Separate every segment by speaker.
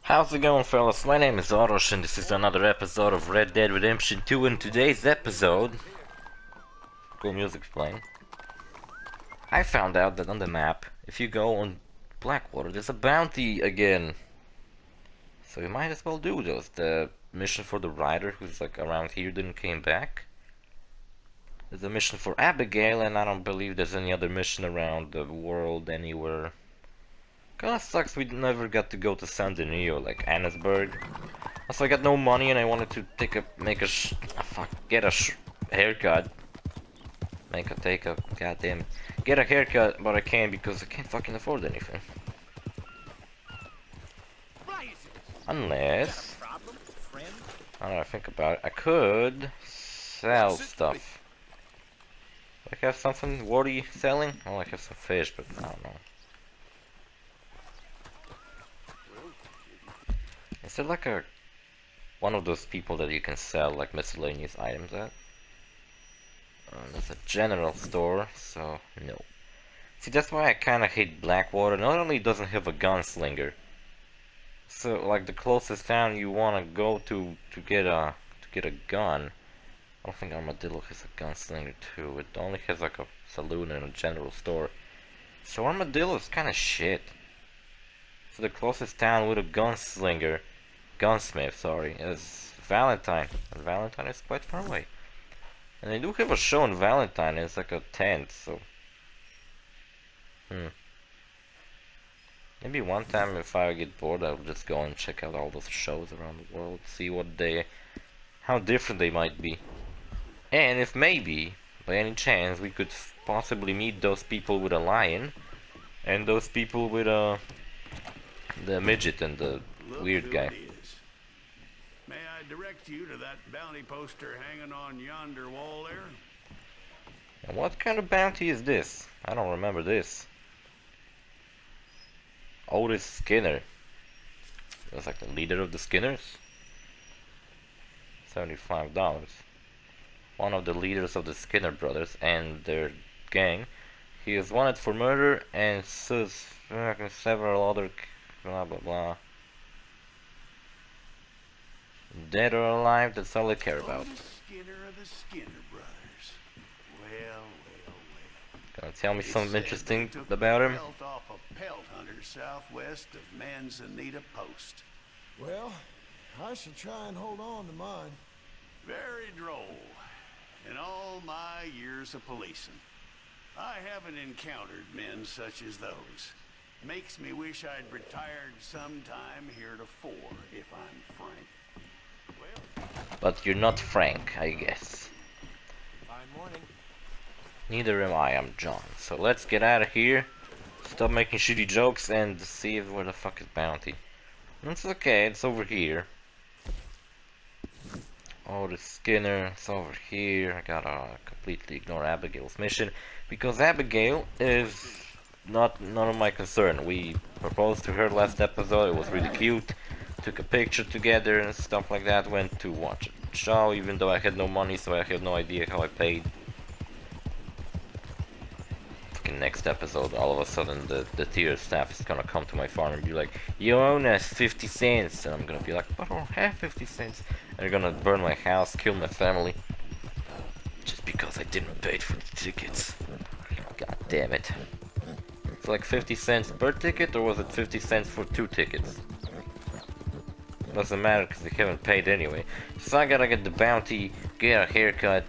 Speaker 1: How's it going, fellas? My name is OrosZ and this is another episode of Red Dead Redemption 2. In today's episode, cool music's playing, I found out that on the map, if you go on Blackwater, there's a bounty again. So you might as well do those. The mission for the rider who's like around here didn't came back. There's a mission for Abigail, and I don't believe there's any other mission around the world anywhere. Kinda sucks we never got to go to San Denis, like Annesburg. Also, I got no money and I wanted to get a haircut. Get a haircut, but I can't because I can't fucking afford anything. Unless, I don't know, think about it, I could sell stuff. Do I have something worthy selling? Oh, I have some fish, but I don't know. Is there like one of those people that you can sell like miscellaneous items at? There's a general store, so no. See, that's why I kinda hate Blackwater. Not only doesn't have a gunslinger, so like the closest town you wanna go to get a gun. I don't think Armadillo has a gunslinger too. It only has like a saloon and a general store. So Armadillo is kinda shit. So the closest town with a gunsmith, sorry, is Valentine. And Valentine is quite far away. And they do have a show in Valentine, it's like a tent, so... Maybe one time if I get bored I'll just go and check out all those shows around the world, see how different they might be. And if maybe, by any chance, we could possibly meet those people with a lion, and those people with the midget and the weird guy.
Speaker 2: May I direct you to that bounty poster hanging on yonder wall there?
Speaker 1: And what kind of bounty is this? I don't remember this. Otis Skinner. That's like the leader of the Skinners. $75. One of the leaders of the Skinner brothers and their gang. He is wanted for murder and several other blah blah blah. Dead or alive, that's all I care about.
Speaker 2: Skinner of the Skinner brothers. Well.
Speaker 1: Gonna tell me something interesting about him?
Speaker 2: Off a pelt hunter southwest of Manzanita Post.
Speaker 3: Well, I shall try and hold on to mine.
Speaker 2: Very droll. In all my years of policing, I haven't encountered men such as those. Makes me wish I'd retired sometime heretofore, if I'm frank. Well,
Speaker 1: But you're not Frank, I guess.
Speaker 3: Fine morning.
Speaker 1: Neither am I, I'm John. So let's get out of here, stop making shitty jokes, and see where the fuck is Bounty. It's okay, it's over here. Oh, the Skinner, it's over here. I gotta completely ignore Abigail's mission, because Abigail is none of my concern. We proposed to her last episode, it was really cute. Took a picture together and stuff like that, went to watch a show, even though I had no money, so I have no idea how I paid. Fucking next episode, all of a sudden the tier staff is gonna come to my farm and be like, you owe us 50 cents, and I'm gonna be like, but I don't have 50 cents. And they're gonna burn my house, kill my family. Just because I didn't pay for the tickets. God damn it. It's like 50 cents per ticket, or was it 50 cents for 2 tickets? Doesn't matter because they haven't paid anyway. So I gotta get the bounty, get a haircut,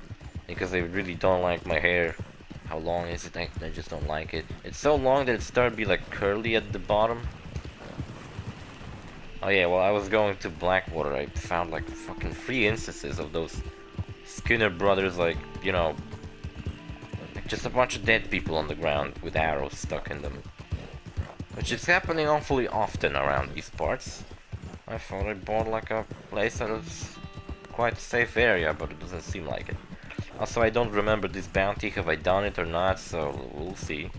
Speaker 1: because they really don't like my hair. How long is it? I just don't like it. It's so long that it started to be like curly at the bottom. Oh yeah, well I was going to Blackwater. I found like fucking 3 instances of those Skinner brothers, like, you know, like just a bunch of dead people on the ground with arrows stuck in them. Which is happening awfully often around these parts. I thought I bought like a place that is quite a safe area, but it doesn't seem like it. Also, I don't remember this bounty, have I done it or not, so we'll see.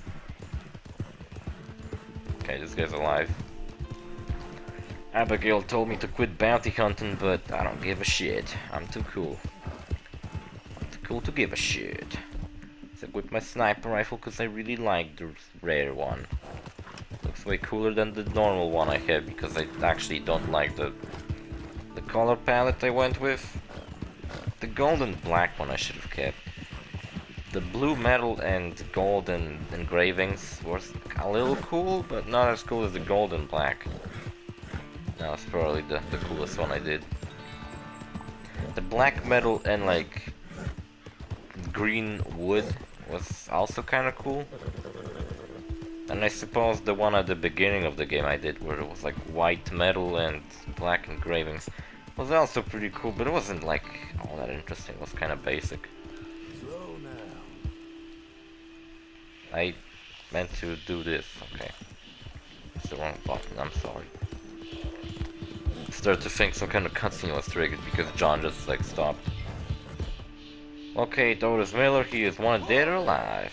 Speaker 1: Okay, this guy's alive. Abigail told me to quit bounty hunting, but I don't give a shit. I'm too cool. I'm too cool to give a shit. So I whip my sniper rifle because I really like the rare one. Looks It's way cooler than the normal one I have because I actually don't like the color palette I went with. The gold and black one I should have kept. The blue metal and golden engravings was a little cool, but not as cool as the gold and black. That was probably the coolest one I did. The black metal and like green wood was also kind of cool. And I suppose the one at the beginning of the game I did where it was like white metal and black engravings was also pretty cool, but it wasn't like all that interesting. It was kind of basic.
Speaker 3: Slow now.
Speaker 1: I meant to do this. Okay. It's the wrong button, I'm sorry. I started to think some kind of cutscene was triggered because John just like stopped. Okay, OrosZ Miller, he is wanted dead or alive.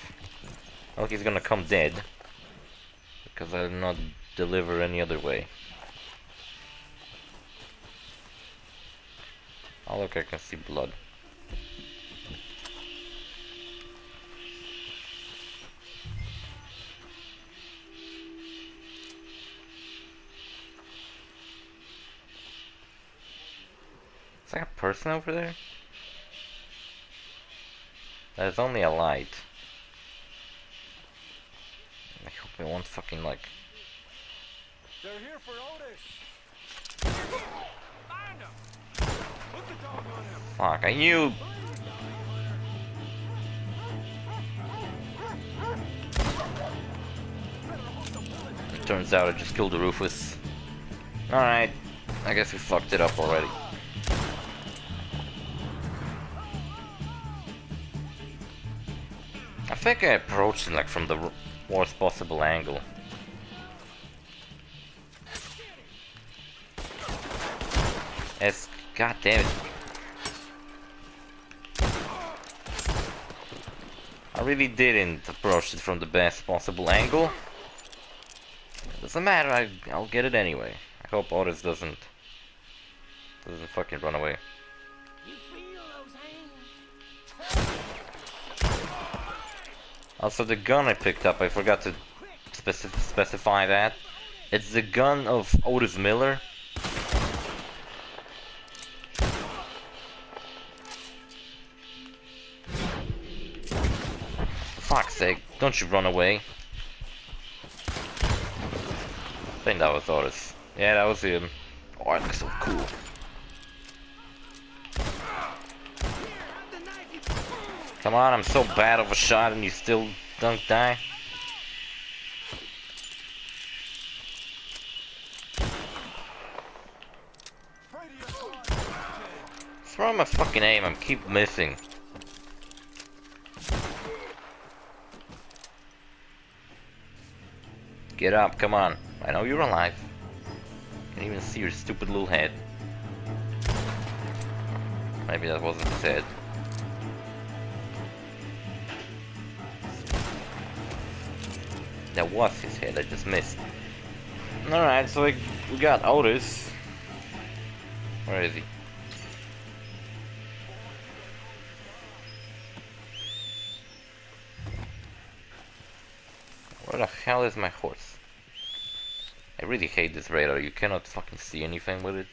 Speaker 1: Well, he's gonna come dead. Because I did not deliver any other way. Oh look, I can see blood. Is like a person over there? There's only a light. I hope it won't fucking like...
Speaker 4: They're here for Otis. Find him. Put the dog on him.
Speaker 1: Fuck, I knew... It turns out I just killed the Rufus. Alright, I guess we fucked it up already. I think I approached it like from the worst possible angle. Yes, god damn it. I really didn't approach it from the best possible angle. Doesn't matter, I'll get it anyway. I hope OrosZ doesn't fucking run away. Also, the gun I picked up, I forgot to specify that. It's the gun of OrosZ Miller. For fuck's sake, don't you run away. I think that was OrosZ. Yeah, that was him. Oh, it looks so cool. Come on, I'm so bad of a shot and you still don't die. What's wrong with my fucking aim? I keep missing. Get up, come on. I know you're alive. Can't even see your stupid little head. Maybe that wasn't his head. That was his head, I just missed. Alright, so we got OrosZ. Where is he? Where the hell is my horse? I really hate this radar, you cannot fucking see anything with it.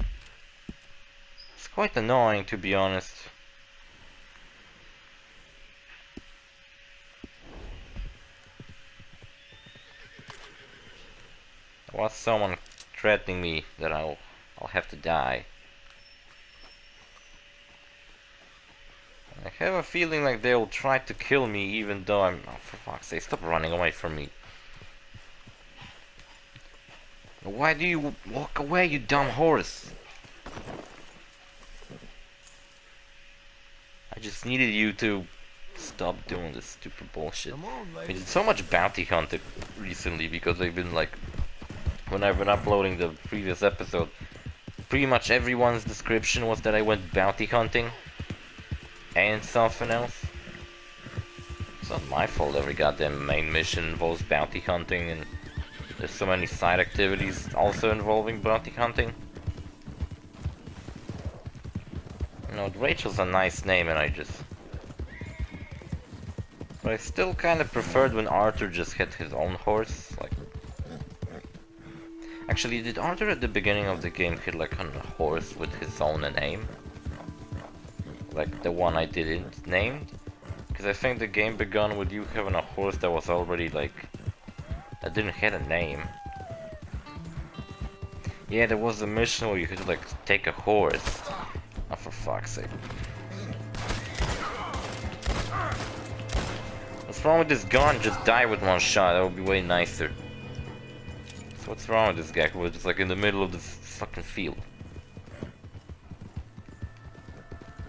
Speaker 1: It's quite annoying, to be honest. There was someone threatening me that I'll have to die. I have a feeling like they'll try to kill me even though I'm... Oh, for fuck's sake, stop running away from me. Why do you walk away, you dumb horse? I just needed you to stop doing this stupid bullshit. I did so much bounty hunting recently because I've been like... When I've been uploading the previous episode, pretty much everyone's description was that I went bounty hunting and something else. It's not my fault every goddamn main mission involves bounty hunting and there's so many side activities also involving bounty hunting. You know, Rachel's a nice name and but I still kind of preferred when Arthur just had his own horse. Like, Actually, did Arthur at the beginning of the game hit like on a horse with his own name? Like the one I didn't name? Because I think the game began with you having a horse that was already like... that didn't have a name. Yeah, there was a mission where you could like take a horse. Oh, for fuck's sake. What's wrong with this gun? Just die with one shot, that would be way nicer. So what's wrong with this guy who was just like in the middle of the fucking field?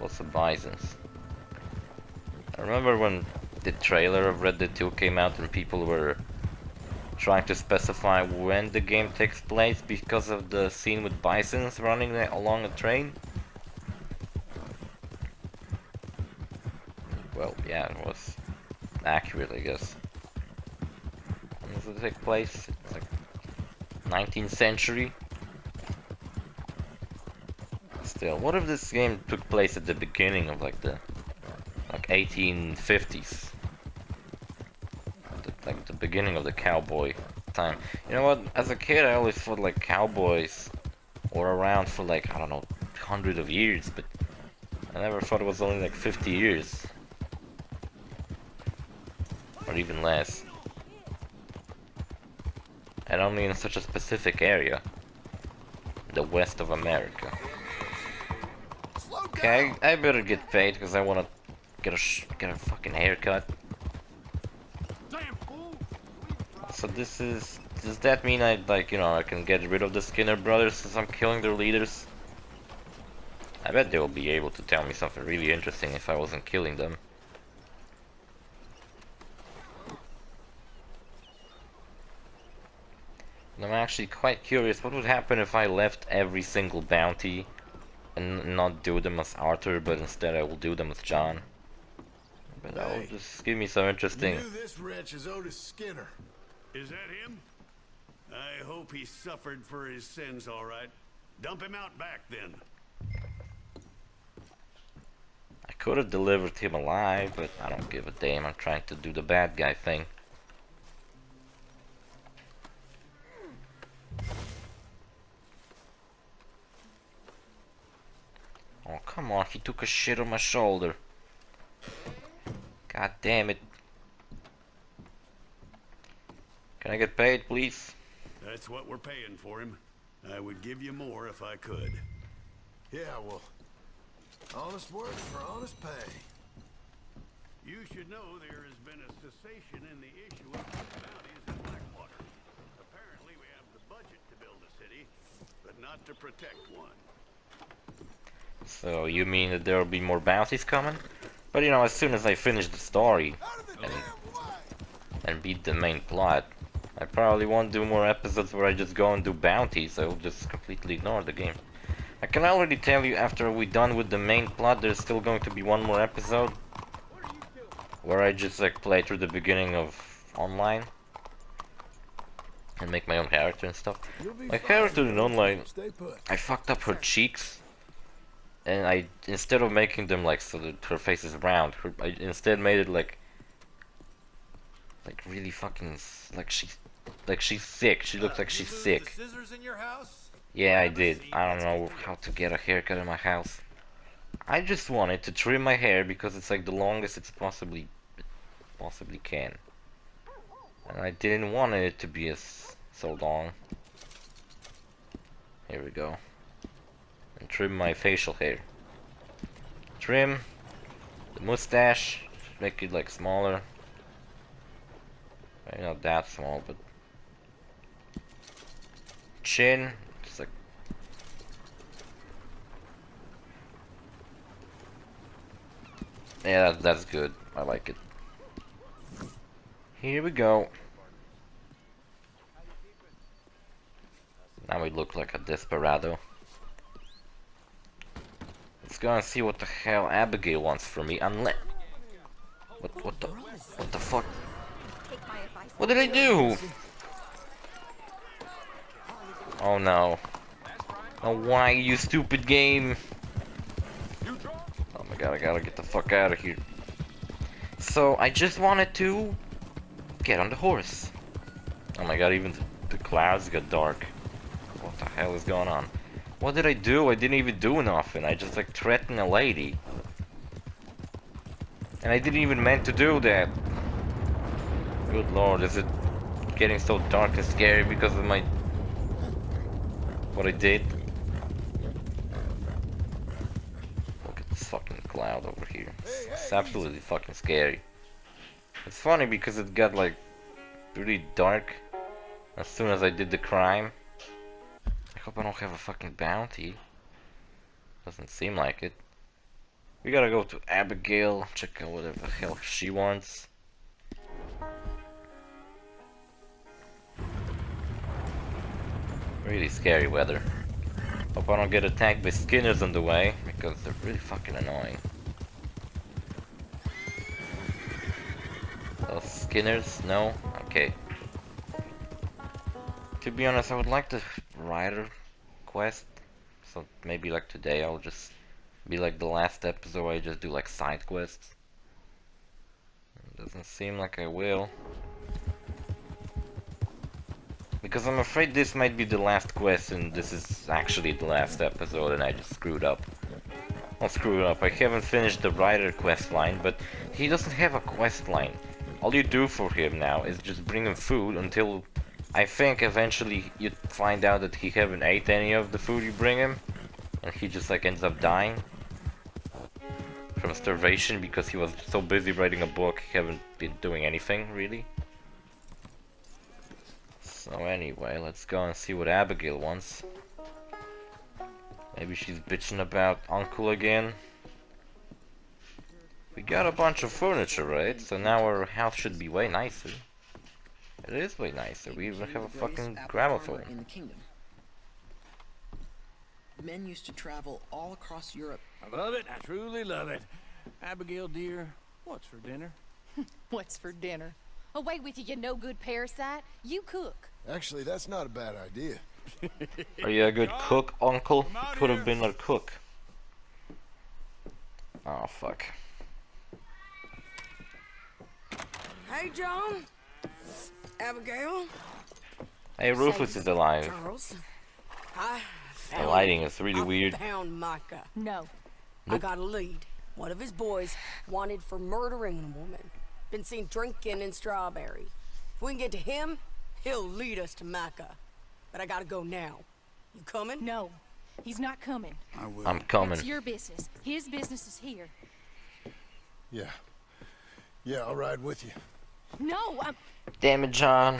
Speaker 1: Lots of bisons. I remember when the trailer of Red Dead 2 came out and people were trying to specify when the game takes place because of the scene with bisons running along a train. Well, yeah, it was accurate, I guess. When does it take place? It's like 19th century. Still, what if this game took place at the beginning of like the 1850s? Like the beginning of the cowboy time. You know what? As a kid, I always thought like cowboys were around for like, I don't know, hundreds of years, but I never thought it was only like 50 years. Or even less. And only in such a specific area. The west of America. Okay, I better get paid because I want to get a fucking haircut. So this is... does that mean I, like, you know, I can get rid of the Skinner brothers since I'm killing their leaders? I bet they'll be able to tell me something really interesting if I wasn't killing them. And I'm actually quite curious what would happen if I left every single bounty and not do them as Arthur, but instead I will do them as John. But that will just give me some interesting...
Speaker 3: You knew this wretch is OrosZ Skinner.
Speaker 2: Is that him? I hope he suffered for his sins, all right. Dump him out back, then.
Speaker 1: I could have delivered him alive, but I don't give a damn. I'm trying to do the bad guy thing. Oh, come on. He took a shit on my shoulder. God damn it. Can I get paid, please?
Speaker 2: That's what we're paying for him. I would give you more if I could.
Speaker 3: Yeah, well, honest work for honest pay.
Speaker 2: You should know there has been a cessation in the issue of bounties in Blackwater. Apparently we have the budget to build a city, but not to protect one.
Speaker 1: So you mean that there will be more bounties coming? But you know, as soon as I finish the story and beat the main plot, I probably won't do more episodes where I just go and do bounties. I will just completely ignore the game. I can already tell you, after we're done with the main plot, there's still going to be one more episode where I just like play through the beginning of online and make my own character and stuff. My character in online, I fucked up her cheeks, and I, instead of making them like so that her face is round, I instead made it like really fucking like she's sick. She looks like she's sick.
Speaker 4: Scissors in your house?
Speaker 1: Yeah, I did. I don't know how to get a haircut in my house. I just wanted to trim my hair because it's like the longest it's possibly can. And I didn't want it to be so long. Here we go. And trim my facial hair. Trim the mustache, make it like smaller. Maybe not that small, but chin, just like yeah, that's good. I like it. Here we go. Now we look like a desperado. Let's go and see what the hell Abigail wants from me. Unless what the fuck? What did I do? Oh no. Oh, why, you stupid game? Oh my god, I gotta get the fuck out of here. So, I just wanted to get on the horse. Oh my god, even the clouds got dark. the hell is going on? What did I do? I didn't even do nothing. I just like threatened a lady. And I didn't even meant to do that. Good lord, is it getting so dark and scary because of my... what I did? Look at this fucking cloud over here. It's absolutely fucking scary. It's funny because it got like really dark as soon as I did the crime. I hope I don't have a fucking bounty. Doesn't seem like it. We gotta go to Abigail, check out whatever the hell she wants. Really scary weather. Hope I don't get attacked by Skinners on the way, because they're really fucking annoying. Those Skinners? No? Okay. To be honest, I would like the Rider quest. So maybe like today I'll just be like the last episode where I just do like side quests. Doesn't seem like I will. Because I'm afraid this might be the last quest and this is actually the last episode and I just screwed up. Not screwed up, I haven't finished the Rider quest line, but he doesn't have a quest line. All you do for him now is just bring him food until I think eventually you find out that he haven't ate any of the food you bring him. And he just like ends up dying from starvation because he was so busy writing a book he haven't been doing anything really. So anyway, let's go and see what Abigail wants. Maybe she's bitching about Uncle again. We got a bunch of furniture, right? So now our house should be way nicer. It is way nicer. We even have a fucking gramophone.
Speaker 5: In the kingdom. Men used to travel all across Europe.
Speaker 4: I love it. I truly love it. Abigail, dear, what's for dinner?
Speaker 6: What's for dinner? Away with you, you no good parasite. You cook.
Speaker 3: Actually, that's not a bad idea.
Speaker 1: Are you a good cook, Uncle? Could have been a cook. Oh, fuck.
Speaker 7: Hey, John. Abigail.
Speaker 1: Hey, Rufus is alive.
Speaker 7: Charles.
Speaker 1: The lighting is really
Speaker 7: I
Speaker 1: weird.
Speaker 7: found Micah.
Speaker 6: No.
Speaker 7: I got a lead. One of his boys wanted for murdering a woman. Been seen drinking in Strawberry. If we can get to him, he'll lead us to Micah. But I gotta go now. You coming?
Speaker 6: No. He's not coming.
Speaker 3: I will.
Speaker 1: I'm coming.
Speaker 6: It's your business. His business is here.
Speaker 3: Yeah. Yeah, I'll ride with you.
Speaker 6: No,
Speaker 1: Damn it, John.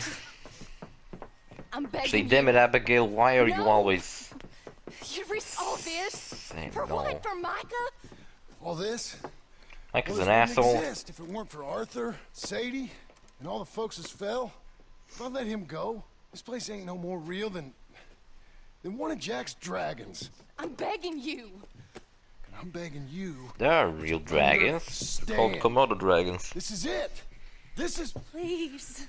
Speaker 6: I'm begging
Speaker 1: Actually,
Speaker 6: you.
Speaker 1: damn it, Abigail. Why are you
Speaker 6: No.
Speaker 1: always
Speaker 6: You risked all this?
Speaker 1: saying
Speaker 6: For
Speaker 1: no?
Speaker 6: what? For Micah?
Speaker 3: All this?
Speaker 1: Mike is
Speaker 3: Well,
Speaker 1: an
Speaker 3: this wouldn't
Speaker 1: asshole.
Speaker 3: exist if it weren't for Arthur, Sadie, and all the folks that fell. If I let him go, this place ain't no more real than one of Jack's dragons.
Speaker 6: I'm begging you.
Speaker 3: And I'm begging you.
Speaker 1: There are real dragons. They're called
Speaker 3: Understand.
Speaker 1: Komodo dragons.
Speaker 3: This is it. This is.
Speaker 6: Please.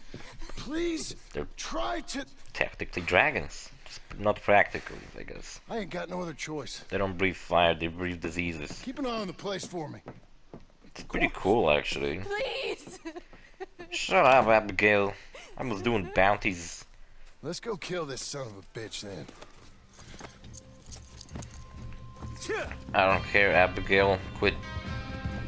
Speaker 3: Please
Speaker 1: They're
Speaker 3: try to.
Speaker 1: technically dragons. Just not practically, I guess.
Speaker 3: I ain't got no other choice.
Speaker 1: They don't breathe fire, they breathe diseases.
Speaker 3: Keep an eye on the place for me.
Speaker 1: It's pretty cool, actually.
Speaker 6: Please.
Speaker 1: Shut up, Abigail. I was doing bounties.
Speaker 3: Let's go kill this son of a bitch then.
Speaker 1: I don't care, Abigail. Quit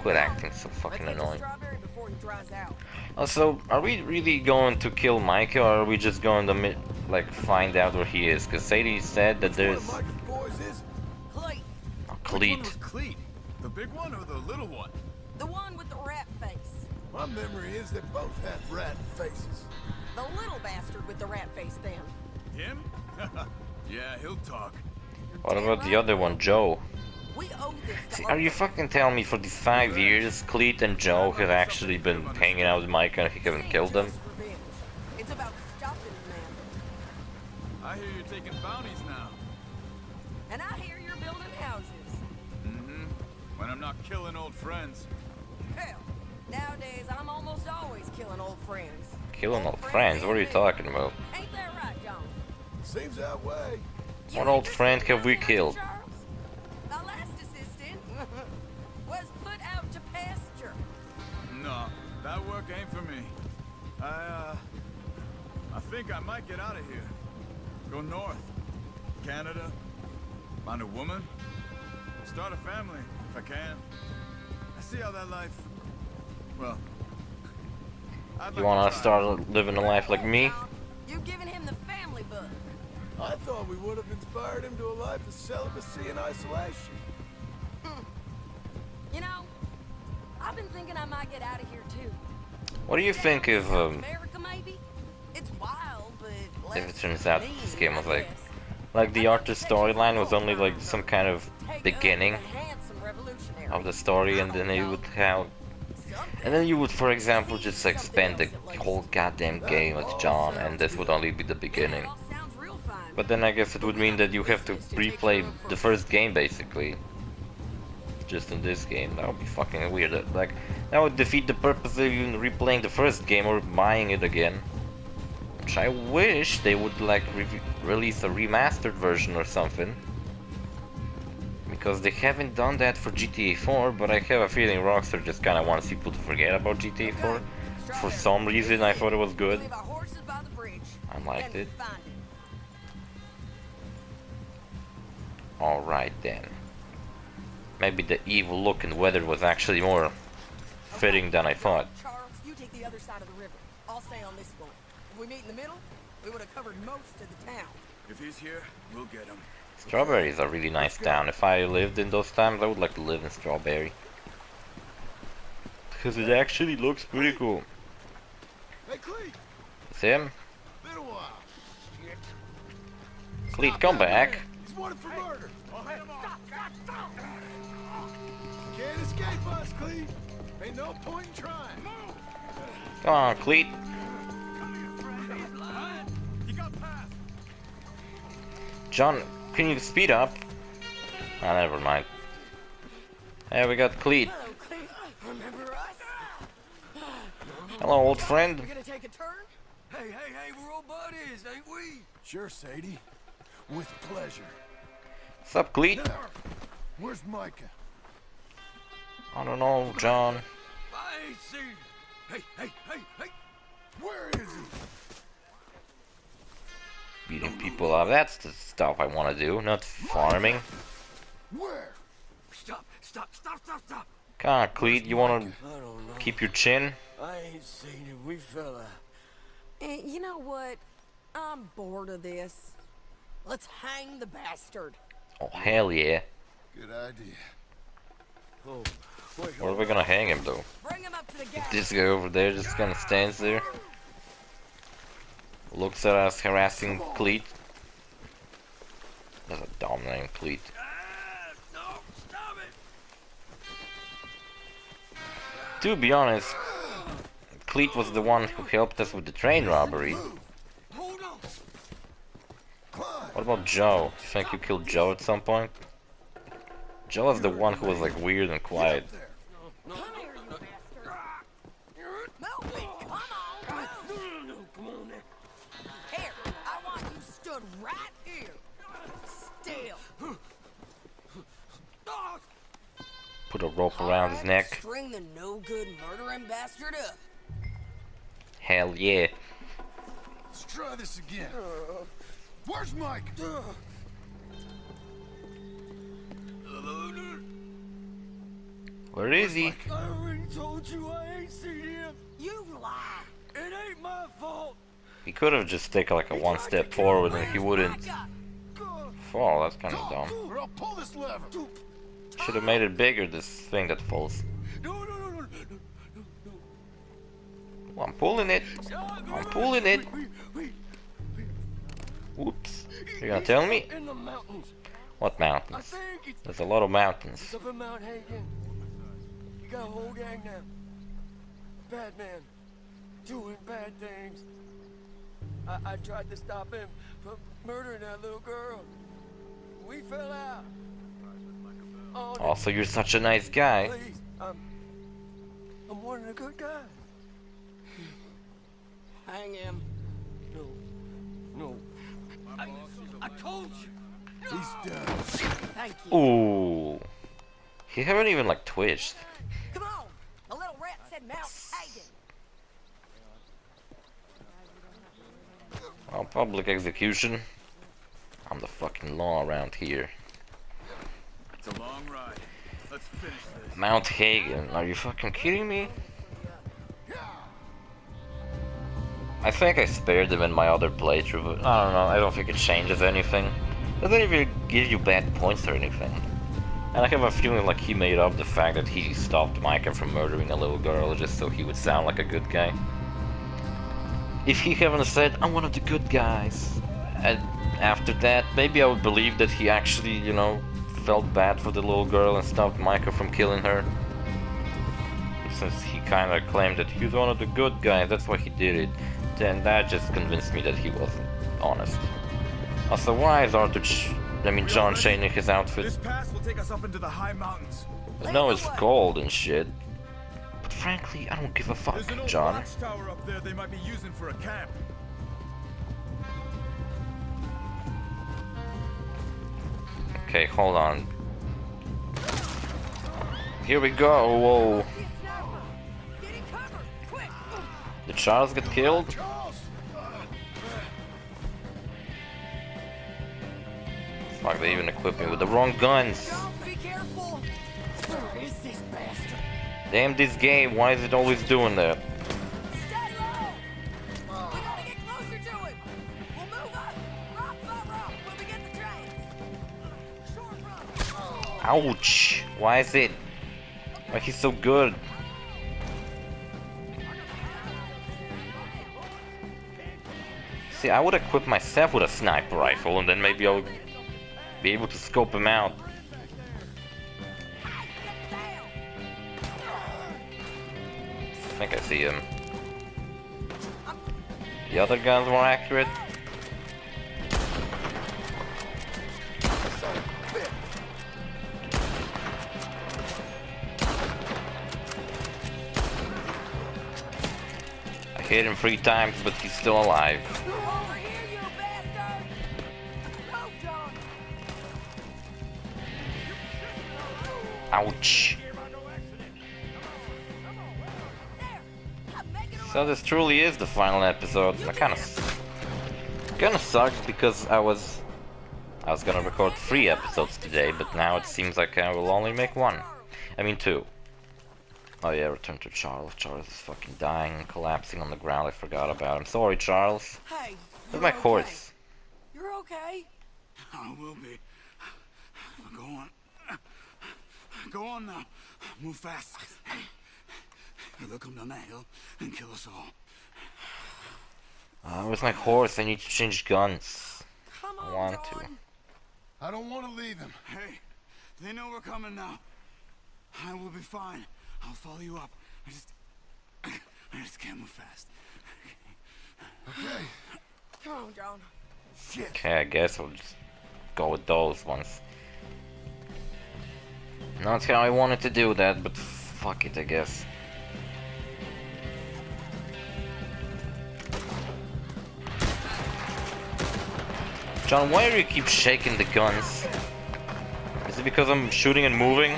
Speaker 1: acting so fucking
Speaker 7: Let's get to
Speaker 1: annoying.
Speaker 7: Strawberry before he dries out.
Speaker 1: Also, are we really going to kill Micah, or are we just going to like find out where he is? Because Sadie said that there's
Speaker 3: One of Micah's boys is.
Speaker 7: Cleet,
Speaker 1: a Cleet.
Speaker 8: Cleet? The big one or the little one?
Speaker 7: the one with the rat face.
Speaker 3: My memory is they both had rat faces.
Speaker 7: The little bastard with the rat face then.
Speaker 8: Him? Yeah, he'll talk.
Speaker 1: What about the other one, Joe?
Speaker 7: We owe this to
Speaker 1: See, are you fucking telling me for these 5 years, Cleet and Joe have actually been hanging out with Micah and he haven't killed them?
Speaker 7: Revenge. It's about stopping the man.
Speaker 8: I hear you're taking bounties now.
Speaker 7: And I hear you're building houses.
Speaker 8: Mm-hmm. When I'm not killing old friends.
Speaker 7: Hell, nowadays I'm almost always killing old friends.
Speaker 1: Killing old friends? What are you talking about?
Speaker 7: Ain't that right, John?
Speaker 3: Seems that way.
Speaker 7: You
Speaker 1: What old
Speaker 7: ain't
Speaker 1: friend
Speaker 7: just
Speaker 1: have we
Speaker 7: nothing,
Speaker 1: killed?
Speaker 7: Charles. My last assistant was put out to pasture.
Speaker 8: No, that work ain't for me. I think I might get out of here. Go north. Canada, find a woman, start a family if I can. I see how that life. Well, I'd
Speaker 1: You
Speaker 8: like
Speaker 1: wanna
Speaker 8: to try.
Speaker 1: start living a life like me?
Speaker 7: You giving him the family bug.
Speaker 3: I thought we would have inspired him to a life of celibacy and isolation.
Speaker 7: You know, I've been thinking I might get out of here too.
Speaker 1: What do you think if
Speaker 7: America maybe? It's wild, but
Speaker 1: it
Speaker 7: less
Speaker 1: turns out
Speaker 7: mean,
Speaker 1: this game was
Speaker 7: I
Speaker 1: like
Speaker 7: guess.
Speaker 1: the artist storyline was only like some kind of beginning of the story, and then you would have, and then you would, for example, just like spend the whole goddamn game as John, and this would only be the beginning. But then I guess it would mean that you have to replay the first game basically. Just in this game. That would be fucking weird. Like, that would defeat the purpose of even replaying the first game or buying it again. Which I wish they would like release a remastered version or something. Because they haven't done that for GTA 4, but I have a feeling Rockstar just kinda wants people to forget about GTA 4. For some reason I thought it was good. I liked it. Alright then. Maybe the evil look and weather was actually more fitting than I thought.
Speaker 7: Charles, you take the other side of the river. I'll stay on this one. If we meet in the middle, we would have covered most of the town.
Speaker 8: If he's here, we'll get him.
Speaker 1: Strawberry is a really nice town. If I lived in those times, I would like to live in Strawberry. Because it actually looks pretty cool.
Speaker 3: Hey, Cleet!
Speaker 1: It's him.
Speaker 3: Been a while.
Speaker 1: Cleet, come back.
Speaker 3: He's wanted for murder. Can't escape us, Cleet. Ain't no point in trying.
Speaker 1: Come on, Cleet. John, can you speed up? Ah, never mind. Hey, we got Cleet.
Speaker 7: Hello, Cleet. Remember us?
Speaker 1: Hello, old friend.
Speaker 7: We're gonna take a turn?
Speaker 4: Hey, we're old buddies, ain't we?
Speaker 3: Sure, Sadie. With pleasure.
Speaker 1: What's up, Cleet?
Speaker 3: Now, where's Micah?
Speaker 1: I don't know, John.
Speaker 4: I ain't seen you. Hey.
Speaker 3: Where is he?
Speaker 1: Beating people up. That's the stuff I want to do, not farming.
Speaker 3: Where?
Speaker 4: Stop.
Speaker 1: Come on, Cleet. You want to
Speaker 4: I don't know.
Speaker 1: keep your chin?
Speaker 4: I ain't seen him. We fell out.
Speaker 7: You know what? I'm bored of this. Let's hang the bastard.
Speaker 1: Oh, hell yeah.
Speaker 3: Good idea.
Speaker 4: Oh, wait.
Speaker 1: Where are we gonna hang him, though?
Speaker 7: Bring him up to the gas.
Speaker 1: This guy over there just kind of stands there. Looks at us harassing Cleet. That's a dumb name, Cleet.
Speaker 4: No, stop it.
Speaker 1: To be honest, Cleet was the one who helped us with the train robbery.
Speaker 4: Hold on.
Speaker 1: What about Joe? You think you killed Joe at some point? Joe is the one who was like weird and quiet.
Speaker 7: Come here, you bastard. Move it. Come on.
Speaker 4: No, come on now.
Speaker 7: Here, I want you stood right here. Still.
Speaker 1: Put a rope around his neck.
Speaker 7: String the no-good murdering bastard up.
Speaker 1: Hell yeah.
Speaker 3: Let's try this again. Where's Mike?
Speaker 1: Where is he?
Speaker 4: I already told you I ain't seen him.
Speaker 7: You lie.
Speaker 4: It ain't my fault.
Speaker 1: He could have just taken like a one step forward and he wouldn't fall. That's kind of dumb.
Speaker 3: Or I'll pull this lever.
Speaker 1: Should have made it bigger, this thing that falls.
Speaker 4: No.
Speaker 1: Oh, I'm pulling it. I'm pulling it.
Speaker 4: Wait.
Speaker 1: Oops. You're gonna tell me?
Speaker 4: In the mountains.
Speaker 1: What
Speaker 4: I
Speaker 1: mountains?
Speaker 4: think it's
Speaker 1: There's a lot of mountains.
Speaker 4: up in Mount Hagen. You got a whole gang now. Bad man. Doing bad things. I tried to stop him from murdering that little girl. We fell out. Oh,
Speaker 1: Also, you're such a nice guy.
Speaker 4: please. I'm one of the good guys.
Speaker 7: Hang him.
Speaker 4: No. I told you.
Speaker 3: He's done.
Speaker 7: Thank you.
Speaker 1: Ooh. He haven't even like twitched.
Speaker 7: Come on. The little rat said Mount Hagen.
Speaker 1: Oh, public execution. I'm the fucking law around here.
Speaker 8: It's a long ride. Let's finish this.
Speaker 1: Mount Hagen, are you fucking kidding me? I think I spared them in my other playthrough, but I don't know, I don't think it changes anything. It doesn't even give you bad points or anything. And I have a feeling like he made up the fact that he stopped Micah from murdering a little girl just so he would sound like a good guy. If he hadn't said, I'm one of the good guys, and after that, maybe I would believe that he actually, you know, felt bad for the little girl and stopped Micah from killing her. Since he kinda claimed that he's one of the good guys, that's why he did it, then that just convinced me that he wasn't honest. Also, why is John changing his outfit?
Speaker 8: This pass will take us up into the high mountains.
Speaker 1: I know it's cold and shit, but frankly, I don't give a fuck,
Speaker 8: There's an old
Speaker 1: John.
Speaker 8: watchtower up there they might be using for a camp.
Speaker 1: Okay, hold on. Here we go, whoa. Did Charles get killed? Fuck, they even equipped me with the wrong guns. Damn this game, why is it always doing that? Ouch! Why is it? Why he's so good? See, I would equip myself with a sniper rifle and then maybe I would be able to scope him out. I think I see him. The other guns more accurate. I hit him 3 times, but he's still alive. Ouch. So this truly is the final episode. That kinda sucks because I was gonna record 3 episodes today, but now it seems like I will only make 1. I mean 2. Oh yeah, return to Charles. Charles is fucking dying and collapsing on the ground. I forgot about him. Sorry, Charles.
Speaker 7: Hey,
Speaker 1: Where's my horse?
Speaker 7: You're okay.
Speaker 2: I will be. Go on. Go on now. Move fast. They'll come down that hill and kill us all.
Speaker 1: Where's my horse? I need to change guns.
Speaker 7: Come on,
Speaker 1: I want
Speaker 7: John.
Speaker 1: to.
Speaker 3: I don't want to leave him.
Speaker 2: Hey, they know we're coming now. I will be fine. I'll follow you up. I just can't move fast.
Speaker 3: Okay.
Speaker 7: Come on, John.
Speaker 3: Shit.
Speaker 1: Okay, I guess I'll just go with those ones. Not how I wanted to do that, but fuck it, I guess. John, why do you keep shaking the guns? Is it because I'm shooting and moving?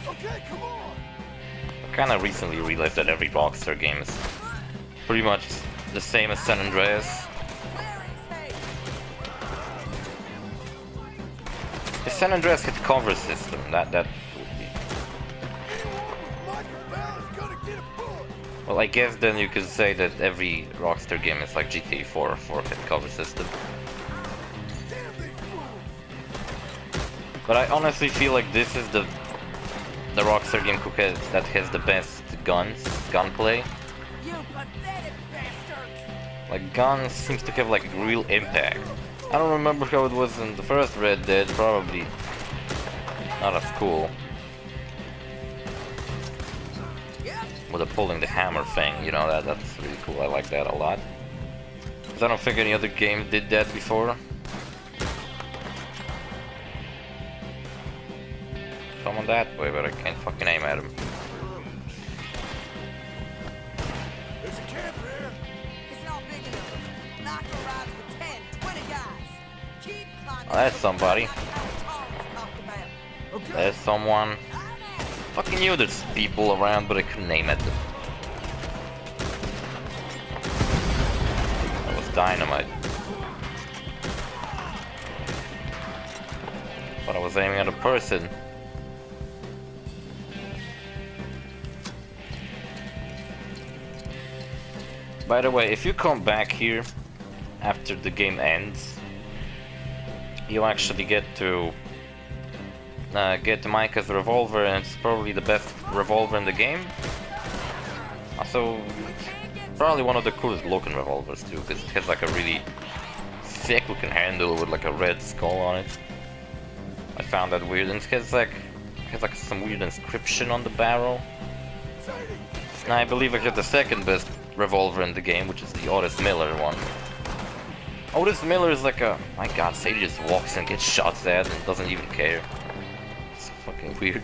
Speaker 3: Okay, come on.
Speaker 1: I kinda recently realized that every Rockstar game is pretty much the same as San Andreas. If San Andreas had cover system, that would be... Well, I guess then you could say that every Rockstar game is like GTA 4 for had cover system. But I honestly feel like this is the Rockstar game that has the best gunplay. Like, guns seems to have like real impact. I don't remember how it was in the first Red Dead, probably not as cool. With the pulling the hammer thing, you know, that's really cool, I like that a lot. Because I don't think any other game did that before. Someone that way, but I can't fucking aim at him.
Speaker 3: There's a camp there.
Speaker 7: It's not big enough. Micah rides with 10, 20 guys. Keep climbing.
Speaker 1: Oh, that's somebody.
Speaker 3: Okay.
Speaker 1: There's someone. Fucking you, there's people around, but I couldn't aim at them. That was dynamite. But I was aiming at a person. By the way, if you come back here after the game ends, you actually get to get Micah's revolver, and it's probably the best revolver in the game. Also, probably one of the coolest looking revolvers too, because it has like a really thick looking handle with like a red skull on it. I found that weird, and it has like some weird inscription on the barrel. And I believe I get the second best revolver in the game, which is the OrosZ Miller one. OrosZ Miller is like a... my god, Sadie just walks and gets shots at and doesn't even care. It's fucking weird.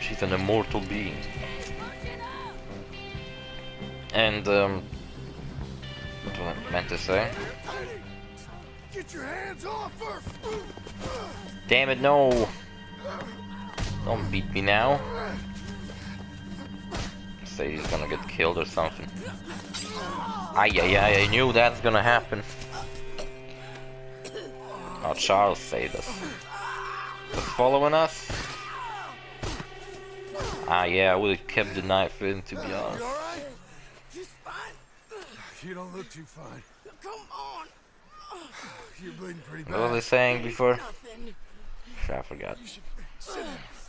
Speaker 1: She's an immortal being. And, what was I meant to say?
Speaker 3: Get your hands off her!
Speaker 1: Damn it, no! Don't beat me now. Sadie's gonna get killed or something. I knew that's gonna happen. Oh, Charles saved us. Was following us? Ah, yeah, I would've kept the knife in, to be honest.
Speaker 3: You alright? Just fine. You don't look too fine.
Speaker 7: Come on.
Speaker 3: You're bleeding pretty
Speaker 1: What was I
Speaker 3: bad.
Speaker 1: saying before?
Speaker 7: Nothing.
Speaker 1: I forgot.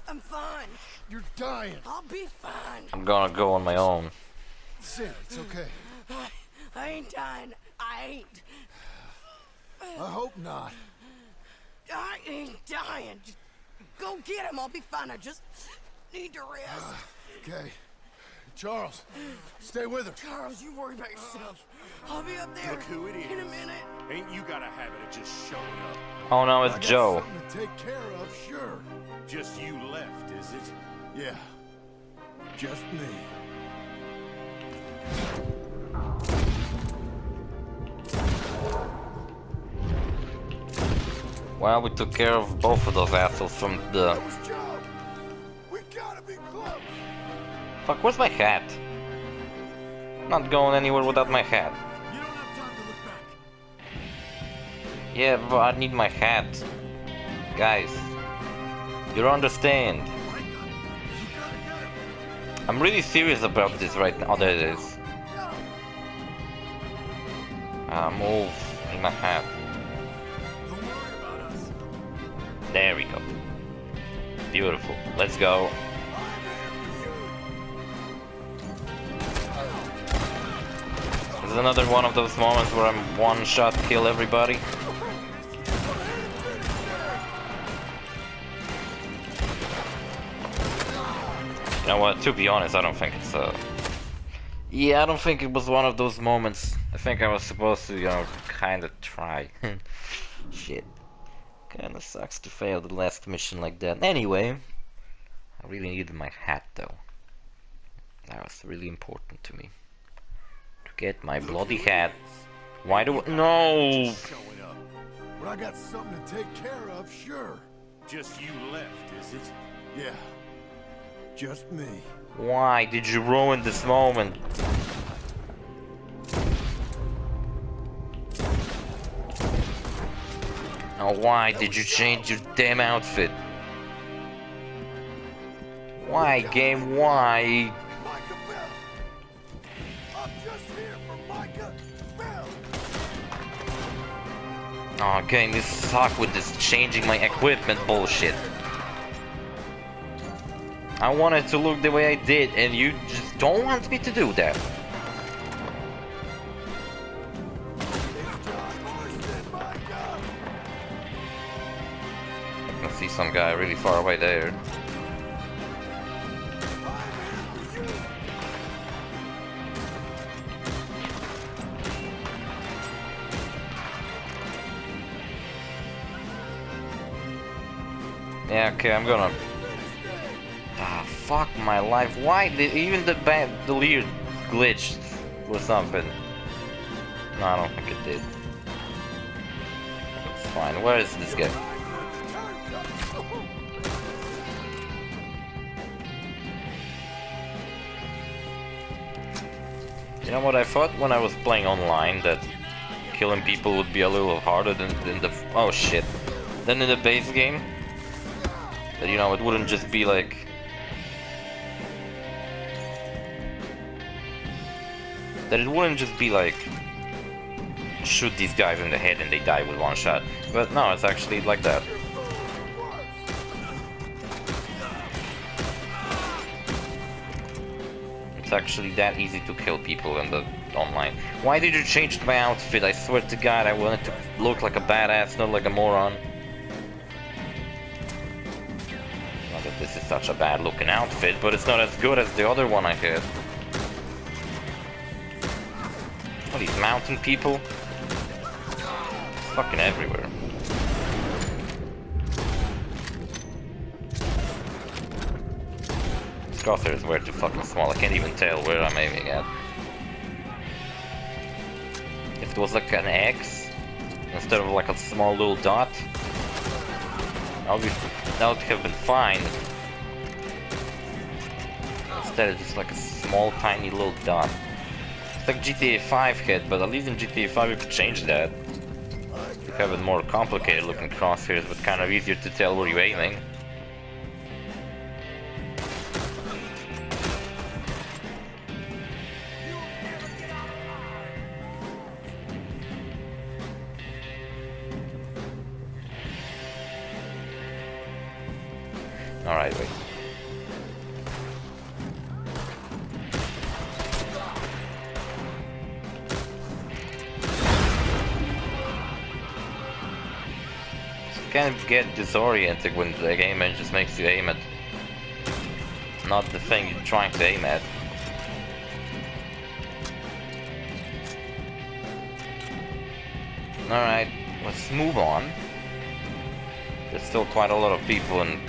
Speaker 7: I'm fine.
Speaker 3: You're dying.
Speaker 7: I'll be fine.
Speaker 1: I'm gonna go on my own.
Speaker 3: Sid, it's okay.
Speaker 7: I ain't dying. I ain't.
Speaker 3: I hope not.
Speaker 7: I ain't dying. Just go get him. I'll be fine. I just need to rest.
Speaker 3: Okay. Charles, stay with her.
Speaker 7: Charles, you worry about yourself. I'll be up there
Speaker 2: Look who it
Speaker 7: in a
Speaker 2: is.
Speaker 7: minute.
Speaker 2: Ain't you got a habit of just showing up?
Speaker 1: Oh no,
Speaker 3: I
Speaker 1: it's
Speaker 3: got
Speaker 1: Joe.
Speaker 3: something to take care of, sure.
Speaker 2: Just you left, is it?
Speaker 3: Yeah. Just me.
Speaker 1: Well, we took care of both of those assholes from the...
Speaker 3: That was Joe. We gotta be close.
Speaker 1: Fuck, where's my hat? Not going anywhere without my hat.
Speaker 8: You don't have time to look back.
Speaker 1: Yeah, but I need my hat. Guys, you don't understand.
Speaker 8: Micah, you gotta get him.
Speaker 1: I'm really serious about this right now. Oh, there it is. Move. Need my hat.
Speaker 8: Don't worry about us.
Speaker 1: There we go. Beautiful. Let's go. This is another one of those moments where I'm one-shot kill everybody. You know what? To be honest, I don't think it's yeah, I don't think it was one of those moments. I think I was supposed to, you know, kind of try. Shit. Kinda sucks to fail the last mission like that. Anyway, I really needed my hat though. That was really important to me. To get my bloody hat. Why do I... No!
Speaker 2: Showing up.
Speaker 3: But I got something to take care of, sure.
Speaker 2: Just you left, is it?
Speaker 3: Yeah. Just me.
Speaker 1: Why did you ruin this moment? Now why did you change your damn outfit? Why, game, why?
Speaker 3: Micah Bell! I'm just here for Micah Bell!
Speaker 1: Oh, game, this suck with this changing my equipment bullshit. I wanted to look the way I did, and you just don't want me to do that. I can see some guy really far away there. Yeah, okay, I'm gonna... Ah, fuck my life. Why did even the lead glitched or something? No, I don't think it did. It's fine. Where is this guy? You know what I thought when I was playing online, that killing people would be a little harder than in the oh shit, than in the base game. That, you know, it wouldn't just be like that. It wouldn't just be like shoot these guys in the head and they die with one shot. But no, it's actually like that. It's actually that easy to kill people in the online. Why did you change my outfit? I swear to God, I wanted to look like a badass, not like a moron. Not that this is such a bad looking outfit, but it's not as good as the other one I had. Oh, these mountain people? It's fucking everywhere. This crosshair is way too fucking small, I can't even tell where I'm aiming at. If it was like an X, instead of like a small little dot, that would have been fine. Instead it's just like a small tiny little dot. It's like GTA 5 had, but at least in GTA 5 you could change that. You have it more complicated looking crosshairs, but kind of easier to tell where you're aiming. Alright, wait. You kind of get disoriented when the game just makes you aim at not the thing you're trying to aim at. Alright, let's move on. There's still quite a lot of people and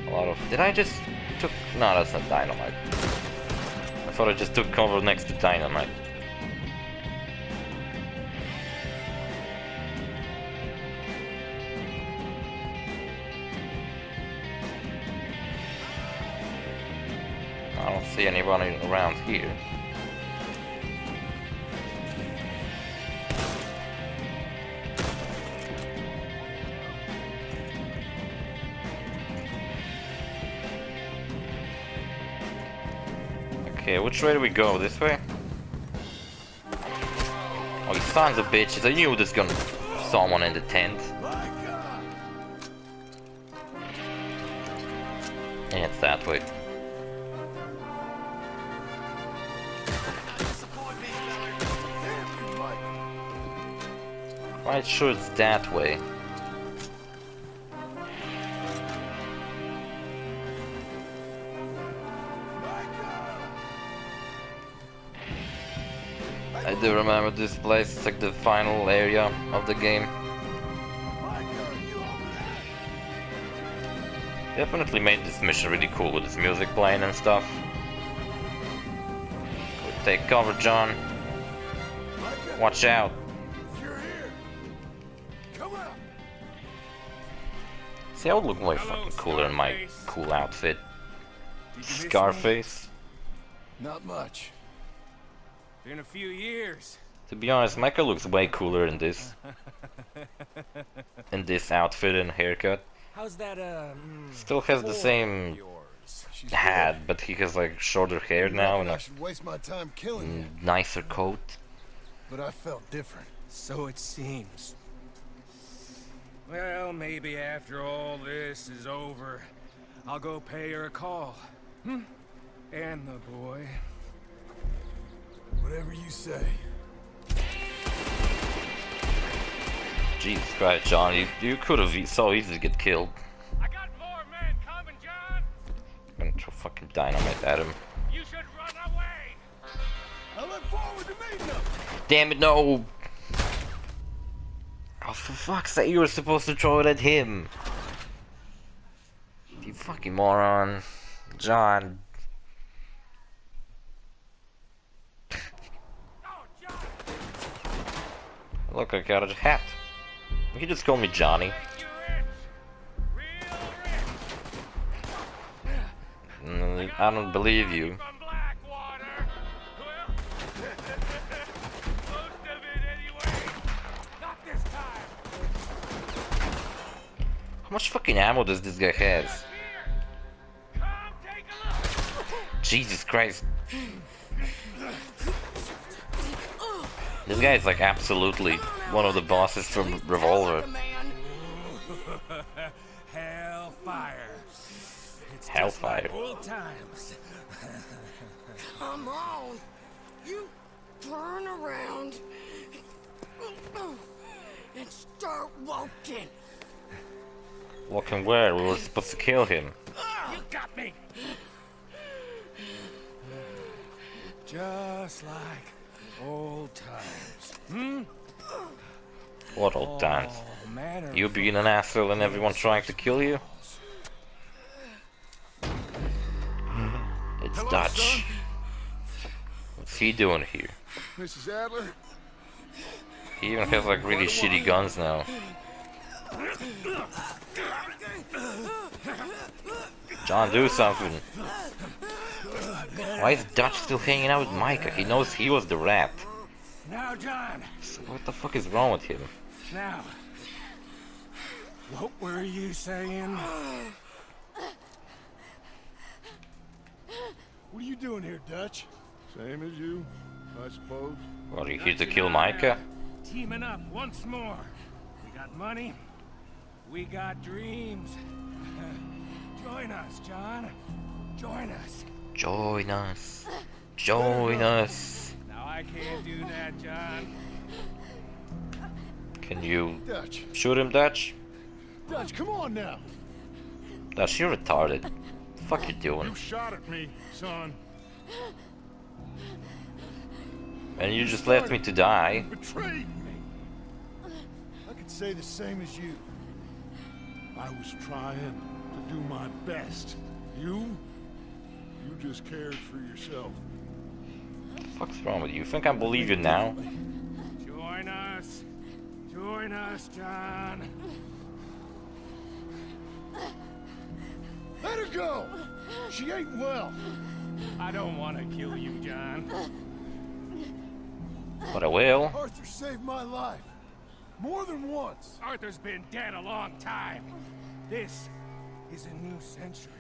Speaker 1: a lot of... Did I just took... No, that's not dynamite. I thought I just took cover next to dynamite. I don't see anyone around here. Okay, which way do we go? This way? Oh, you sons of bitches. I knew there's gonna be someone in the tent. Yeah, it's that way. Quite sure it's that way. I do remember this place, it's like the final area of the game. Definitely made this mission really cool with this music playing and stuff. Take cover, John. Watch out. See, I would look way fucking cooler in my cool outfit. Scarface.
Speaker 3: Not much.
Speaker 4: Been a few years.
Speaker 1: To be honest, Micah looks way cooler in this. In this outfit and haircut.
Speaker 4: How's that,
Speaker 1: Still has the same hat, but he has like shorter hair now and
Speaker 3: I
Speaker 1: a
Speaker 3: should waste my time killing you,
Speaker 1: nicer coat.
Speaker 3: but I felt different.
Speaker 4: So it seems. Well, maybe after all this is over, I'll go pay her a call. And the boy.
Speaker 3: Whatever you say.
Speaker 1: Jesus Christ, John, you could have so easily get killed.
Speaker 4: I got more men coming, John.
Speaker 1: I'm gonna throw fucking dynamite at him.
Speaker 4: You should run away.
Speaker 3: I look forward to meeting them.
Speaker 1: Damn it, no! Oh, for fuck's sake, you were supposed to throw it at him. You fucking moron. John. Look, I got a hat. You can just call me Johnny. I don't believe you. How much fucking ammo does this guy have? Jesus Christ. This guy is like absolutely one of the bosses from Revolver.
Speaker 4: Hellfire. It's
Speaker 1: Hellfire.
Speaker 4: just like old times.
Speaker 7: Come on. You turn around and start walking.
Speaker 1: Walking where? We were supposed to kill him.
Speaker 4: You got me. Just like old times.
Speaker 1: What old times?
Speaker 4: All manner
Speaker 1: You
Speaker 4: of
Speaker 1: being an asshole and everyone trying to kill you? It's
Speaker 3: Hello,
Speaker 1: Dutch.
Speaker 3: son.
Speaker 1: What's he doing here?
Speaker 3: Mrs. Adler?
Speaker 1: He even has like really shitty guns now. John, do something. Why is Dutch still hanging out with Micah? He knows he was the rat.
Speaker 4: Now, John.
Speaker 1: So what the fuck is wrong with him?
Speaker 4: Now. What were you saying?
Speaker 3: What are you doing here, Dutch? Same as you, I suppose.
Speaker 1: What, are you here to kill Micah?
Speaker 4: Teaming up once more. We got money. We got dreams. Join us, John. Join us.
Speaker 1: Join us. Join us.
Speaker 4: Now I can't do that, John.
Speaker 1: Can you
Speaker 3: Dutch.
Speaker 1: shoot him, Dutch?
Speaker 3: Dutch, come on now.
Speaker 1: Dutch, you're retarded. The fuck you doing?
Speaker 3: You shot at me, son.
Speaker 1: And you just left me to die.
Speaker 3: Betrayed me. I could say the same as you. I was trying to do my best. You just cared for yourself.
Speaker 1: What the fuck's wrong with you? Think I believe you now?
Speaker 4: Join us. Join us, John.
Speaker 3: Let her go! She ain't well.
Speaker 4: I don't want to kill you, John.
Speaker 1: But I will.
Speaker 3: Arthur saved my life. More than once.
Speaker 4: Arthur's been dead a long time. This is a new century.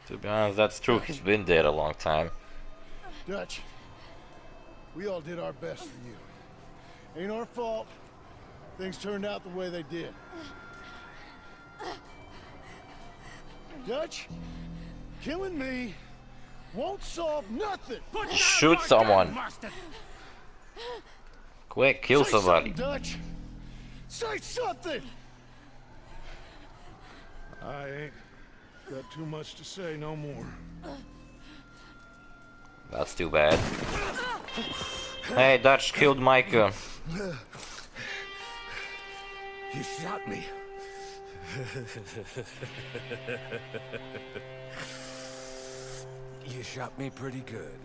Speaker 1: To be honest, that's true. He's been dead a long time.
Speaker 3: Dutch, we all did our best for you. Ain't our fault. Things turned out the way they did. Dutch, killing me won't solve nothing.
Speaker 1: Shoot someone. Quick, kill
Speaker 3: Say
Speaker 1: somebody.
Speaker 3: something, Dutch. Say something. I ain't got too much to say no more.
Speaker 1: That's too bad. Hey, Dutch killed Micah.
Speaker 4: You shot me. You shot me pretty good.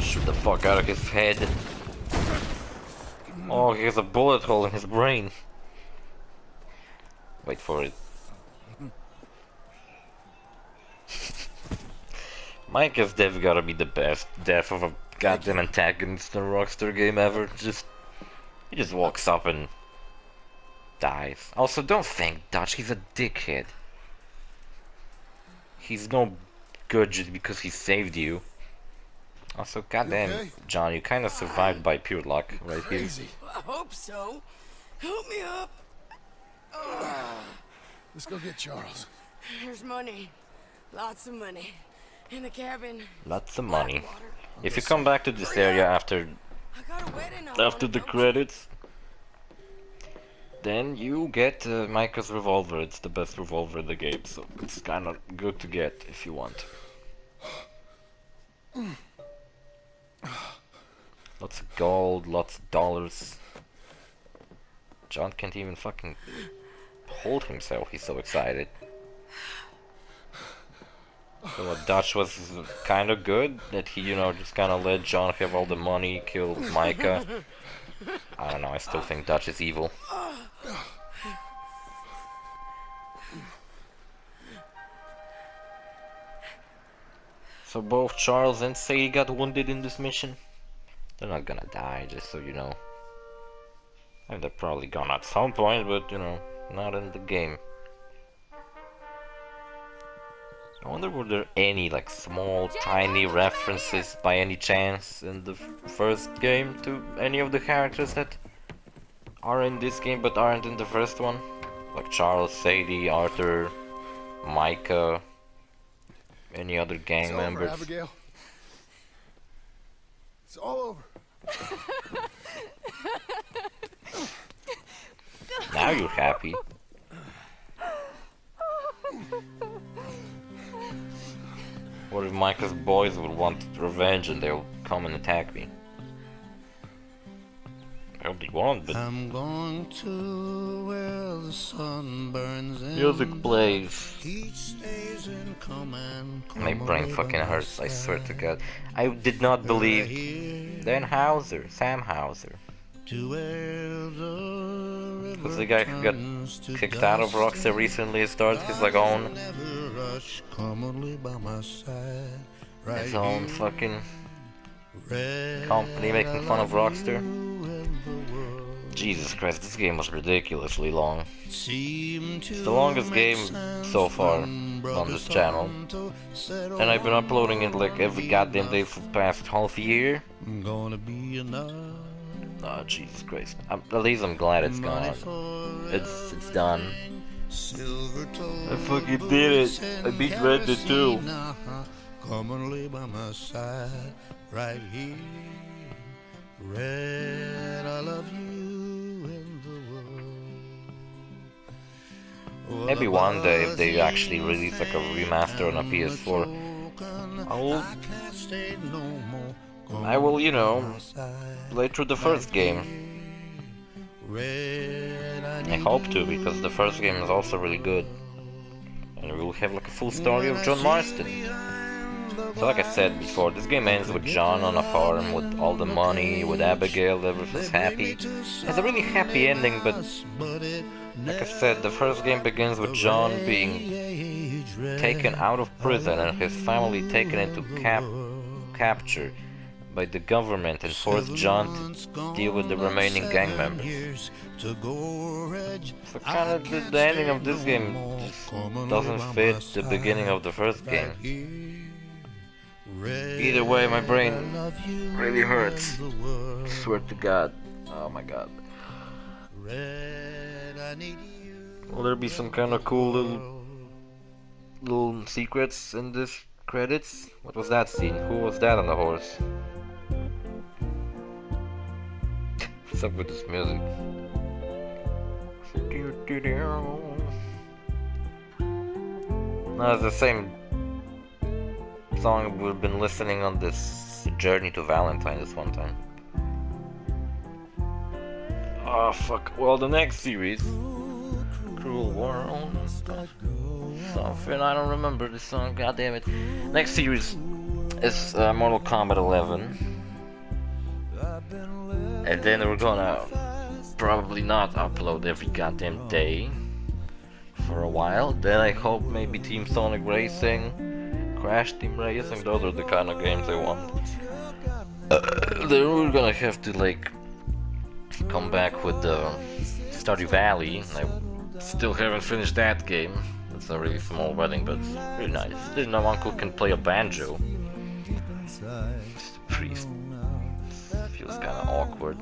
Speaker 1: Shoot the fuck out of his head. Oh, he has a bullet hole in his brain. Wait for it. Micah's death gotta be the best death of a goddamn antagonist in a Rockstar game ever. He just walks up and dies. Also, don't think Dutch, he's a dickhead. He's no good just because he saved you. Also, goddamn,
Speaker 3: okay?
Speaker 1: John, you kinda survived by pure luck right here.
Speaker 3: Crazy.
Speaker 7: I hope so. Help me up.
Speaker 3: Let's go get Charles.
Speaker 7: There's money. Lots of money. In the cabin.
Speaker 1: Lots of money.
Speaker 7: Blackwater.
Speaker 1: If you come back to this area after
Speaker 7: I got a wedding on.
Speaker 1: the
Speaker 7: don't you?
Speaker 1: credits, then you get Micah's revolver. It's the best revolver in the game, so it's kinda good to get if you want. Lots of gold, lots of dollars. John can't even fucking hold himself, he's so excited. So what, Dutch was kinda good, that he, you know, just kinda let John have all the money, killed Micah. I don't know, I still think Dutch is evil. So both Charles and Sadie got wounded in this mission. They're not gonna die, just so you know. And they're probably gonna at some point, but you know, not in the game. I wonder were there any like small, tiny references by any chance in the first game to any of the characters that are in this game but aren't in the first one? Like Charles, Sadie, Arthur, Micah, any other gang members?
Speaker 3: Abigail. It's all over.
Speaker 1: Now you're happy. What if Micah's boys would want revenge and they'll come and attack me? I hope they won't, but...
Speaker 9: I'm going to where the sun burns in.
Speaker 1: Music plays.
Speaker 9: Each stays in command.
Speaker 1: My brain fucking hurts, I swear to God. I did not believe Dan Hauser, Sam Hauser. Who's the guy who got kicked out of OrosZ recently started his like own his own fucking company making fun of Rockstar. Jesus Christ, this game was ridiculously long. It's the longest game so far on this channel. And I've been uploading it like every goddamn day for the past half a year. Oh, Jesus Christ. At least I'm glad it's gone. It's done. I fucking did it. I beat Red Dead 2.
Speaker 9: Come and lay by my side, right here. Red, I love you in the world.
Speaker 1: Maybe one day if they actually release like a remaster on a PS4, I will, you know, play through the first game. I hope to, because the first game is also really good. And we will have like a full story of John Marston. So like I said before, this game ends with John on a farm with all the money, with Abigail, everything's happy. It's a really happy ending, but like I said, the first game begins with John being taken out of prison and his family taken into capture by the government and forced John to deal with the remaining gang members. So kind of the ending of this game just doesn't fit the beginning of the first game. Either way, my brain really hurts. Swear to God. Oh my God. Will there be some kind of cool little secrets in this credits? What was that scene? Who was that on the horse? What's up with this music? No, it's the same song we've been listening on this Journey to Valentine this one time. Oh fuck. Well, the next series, Cruel World, something, I don't remember this song, god damn it. Next series is Mortal Kombat 11. And then we're gonna probably not upload every goddamn day for a while. Then I hope maybe Team Sonic Racing, Crash Team Racing, those are the kind of games I want. Then we're gonna have to like come back with the Stardew Valley. I still haven't finished that game. It's a really small wedding, but it's really nice. Then my uncle can play a banjo. Just a priest. Feels kinda awkward.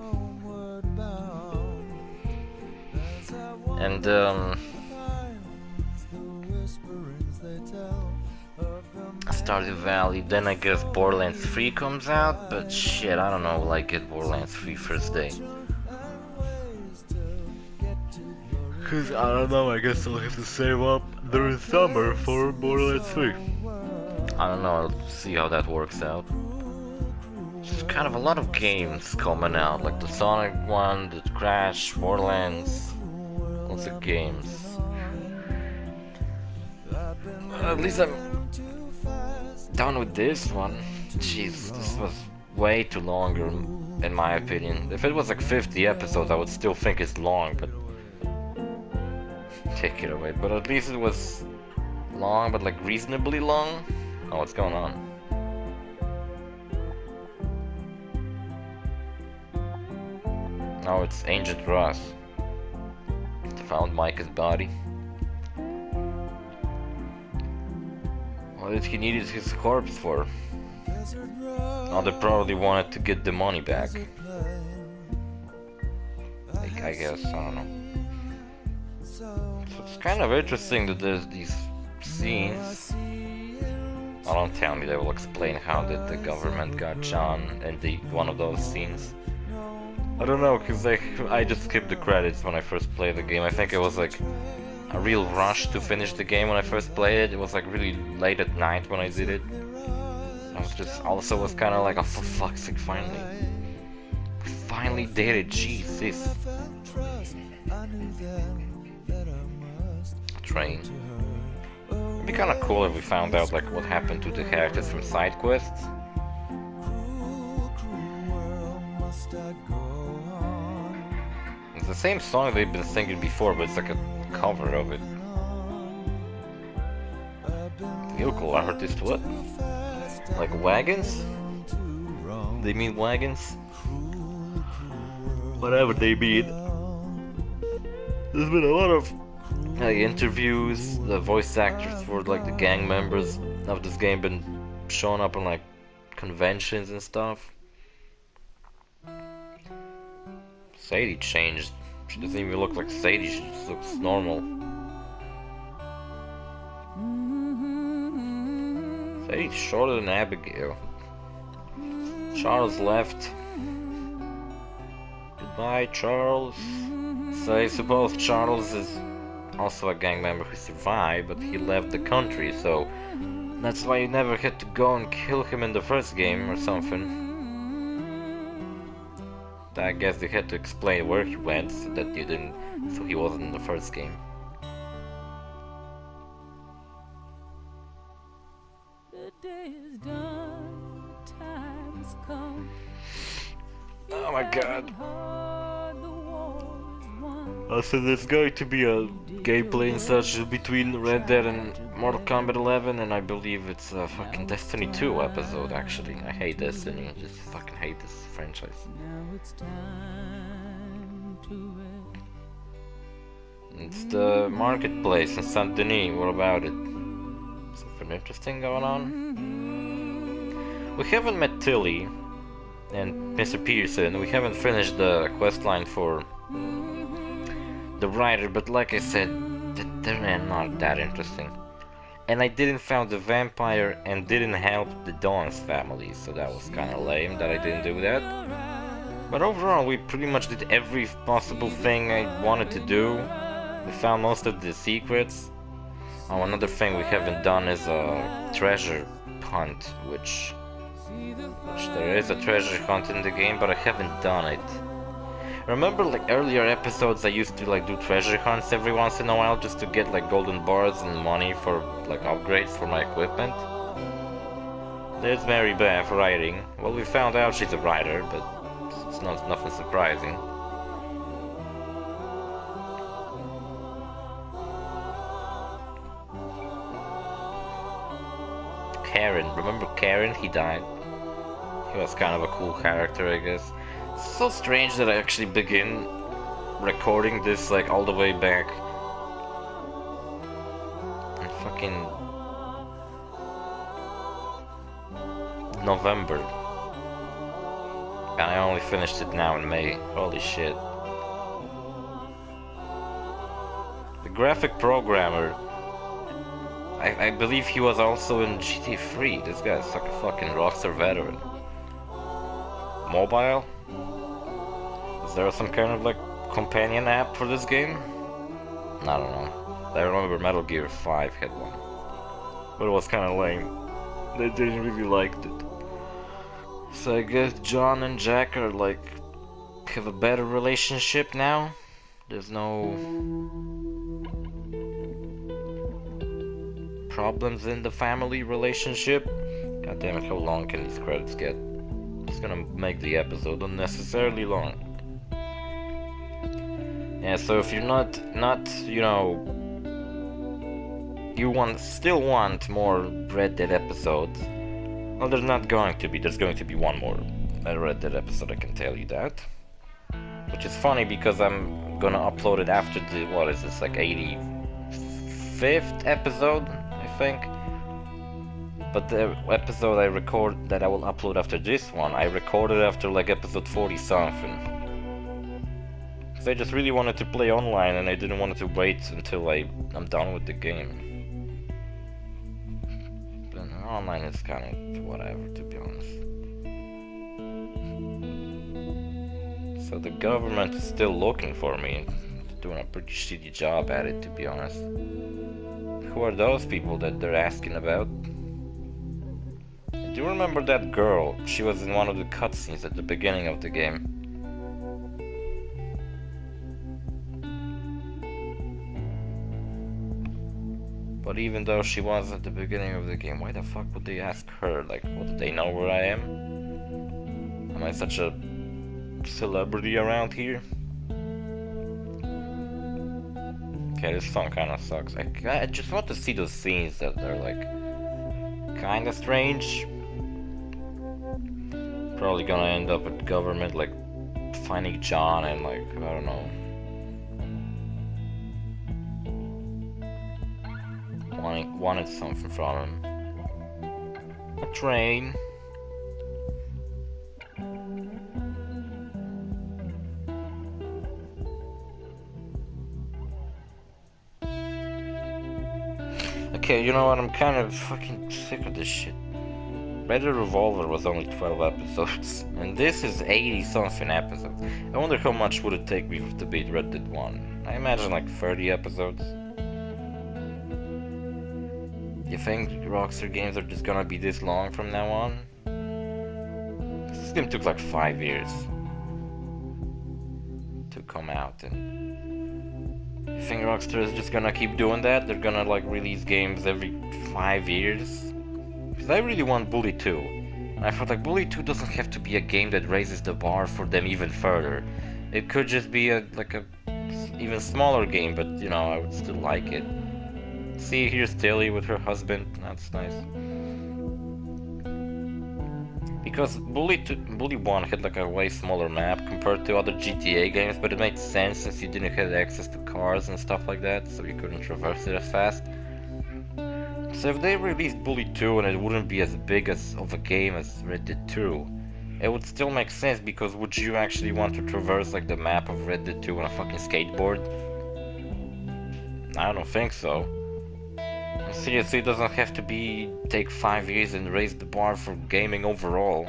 Speaker 1: And Stardew Valley, then I guess Borderlands 3 comes out, but shit, I don't know, will I get Borderlands 3 first day? Cause I don't know, I guess I'll have to save up during summer for Borderlands 3. I don't know, I'll see how that works out. There's kind of a lot of games coming out, like the Sonic one, the Crash, Borderlands, lots of games. At least I'm done with this one. Jeez, this was way too longer, in my opinion. If it was like 50 episodes, I would still think it's long, but take it away. But at least it was long, but like reasonably long. Oh, what's going on? Now it's Agent Ross. Found Micah's body. What did he needed his corpse for? Oh, they probably wanted to get the money back. I guess, I don't know. So it's kind of interesting that there's these scenes. Oh, don't tell me they will explain how did the government got John in one of those scenes. I don't know, cause I just skipped the credits when I first played the game. I think it was like a real rush to finish the game when I first played it. It was like really late at night when I did it. I was just also was kind of like, oh, for fuck's sake, finally did it, Jesus. Train. It'd be kind of cool if we found out like what happened to the characters from side quests. It's the same song they've been singing before, but it's like a cover of it. Vehicle artist, what? Like wagons? They mean wagons? Whatever they mean. There's been a lot of like interviews. The voice actors for like the gang members of this game been showing up on like conventions and stuff. Sadie changed. She doesn't even look like Sadie, she just looks normal. Sadie's shorter than Abigail. Charles left. Goodbye, Charles. So I suppose Charles is also a gang member who survived, but he left the country, so that's why you never had to go and kill him in the first game or something. I guess they had to explain where he went so that you didn't, so he wasn't in the first game.
Speaker 10: The day is done, time's come.
Speaker 1: Oh my god. So there's going to be a gameplay and such between Red Dead and Mortal Kombat 11, and I believe it's a fucking Destiny 2 episode actually. I hate Destiny, I just fucking hate this franchise.
Speaker 10: Now it's time to rest.
Speaker 1: It's the marketplace in Saint Denis, what about it? Something interesting going on? We haven't met Tilly and Mr. Pearson, we haven't finished the questline for the writer, but like I said, they're not that interesting. And I didn't found the vampire and didn't help the Dawn's family, so that was kinda lame that I didn't do that. But overall, we pretty much did every possible thing I wanted to do. We found most of the secrets. Oh, another thing we haven't done is a treasure hunt, which there is a treasure hunt in the game, but I haven't done it. Remember like earlier episodes I used to like do treasure hunts every once in a while just to get like golden bars and money for like upgrades for my equipment? There's Mary Beth writing. Well, we found out she's a writer, but it's nothing surprising. Karen, remember Karen? He died. He was kind of a cool character, I guess. It's so strange that I actually begin recording this like all the way back in fucking November, and I only finished it now in May. Holy shit. The graphic programmer, I believe he was also in GTA 3. This guy's like a fucking Rockstar veteran. Mobile? Is there some kind of like companion app for this game? I don't know. I remember Metal Gear 5 had one, but it was kind of lame. They didn't really like it. So I guess John and Jack are like have a better relationship now. There's no problems in the family relationship. God damn it, how long can these credits get? It's gonna make the episode unnecessarily long. Yeah, so if you're not, you know, you still want more Red Dead episodes, well, there's not going to be. There's going to be one more Red Dead episode, I can tell you that. Which is funny because I'm gonna upload it after the, what is this, like 85th episode, I think? But the episode that I will upload after this one, I recorded after like episode 40 something. So I just really wanted to play online and I didn't want to wait until I'm done with the game. But online is kind of whatever, to be honest. So the government is still looking for me. They're doing a pretty shitty job at it, to be honest. Who are those people that they're asking about? Do you remember that girl? She was in one of the cutscenes at the beginning of the game. But even though she was at the beginning of the game, why the fuck would they ask her? Like, what, do they know where I am? Am I such a celebrity around here? Okay, this song kinda sucks. I just want to see those scenes that are like kinda strange. Probably gonna end up with government like finding John and like, I don't know, wanted something from him. A train. Okay, you know what, I'm kind of fucking sick of this shit. Red Dead Revolver was only 12 episodes, and this is 80 something episodes. I wonder how much would it take me to beat Red Dead 1. I imagine like 30 episodes. You think Rockstar games are just gonna be this long from now on? This game took like 5 years to come out, and you think Rockstar is just gonna keep doing that? They're gonna like release games every 5 years? Because I really want Bully 2. And I thought like Bully 2 doesn't have to be a game that raises the bar for them even further. It could just be a even smaller game, but you know, I would still like it. See, here's Tilly with her husband. That's nice. Because Bully 1 had like a way smaller map compared to other GTA games, but it made sense since you didn't have access to cars and stuff like that, so you couldn't traverse it as fast. So if they released Bully 2 and it wouldn't be as big of a game as Red Dead 2, it would still make sense, because would you actually want to traverse like the map of Red Dead 2 on a fucking skateboard? I don't think so. Seriously, it doesn't have to take 5 years and raise the bar for gaming overall.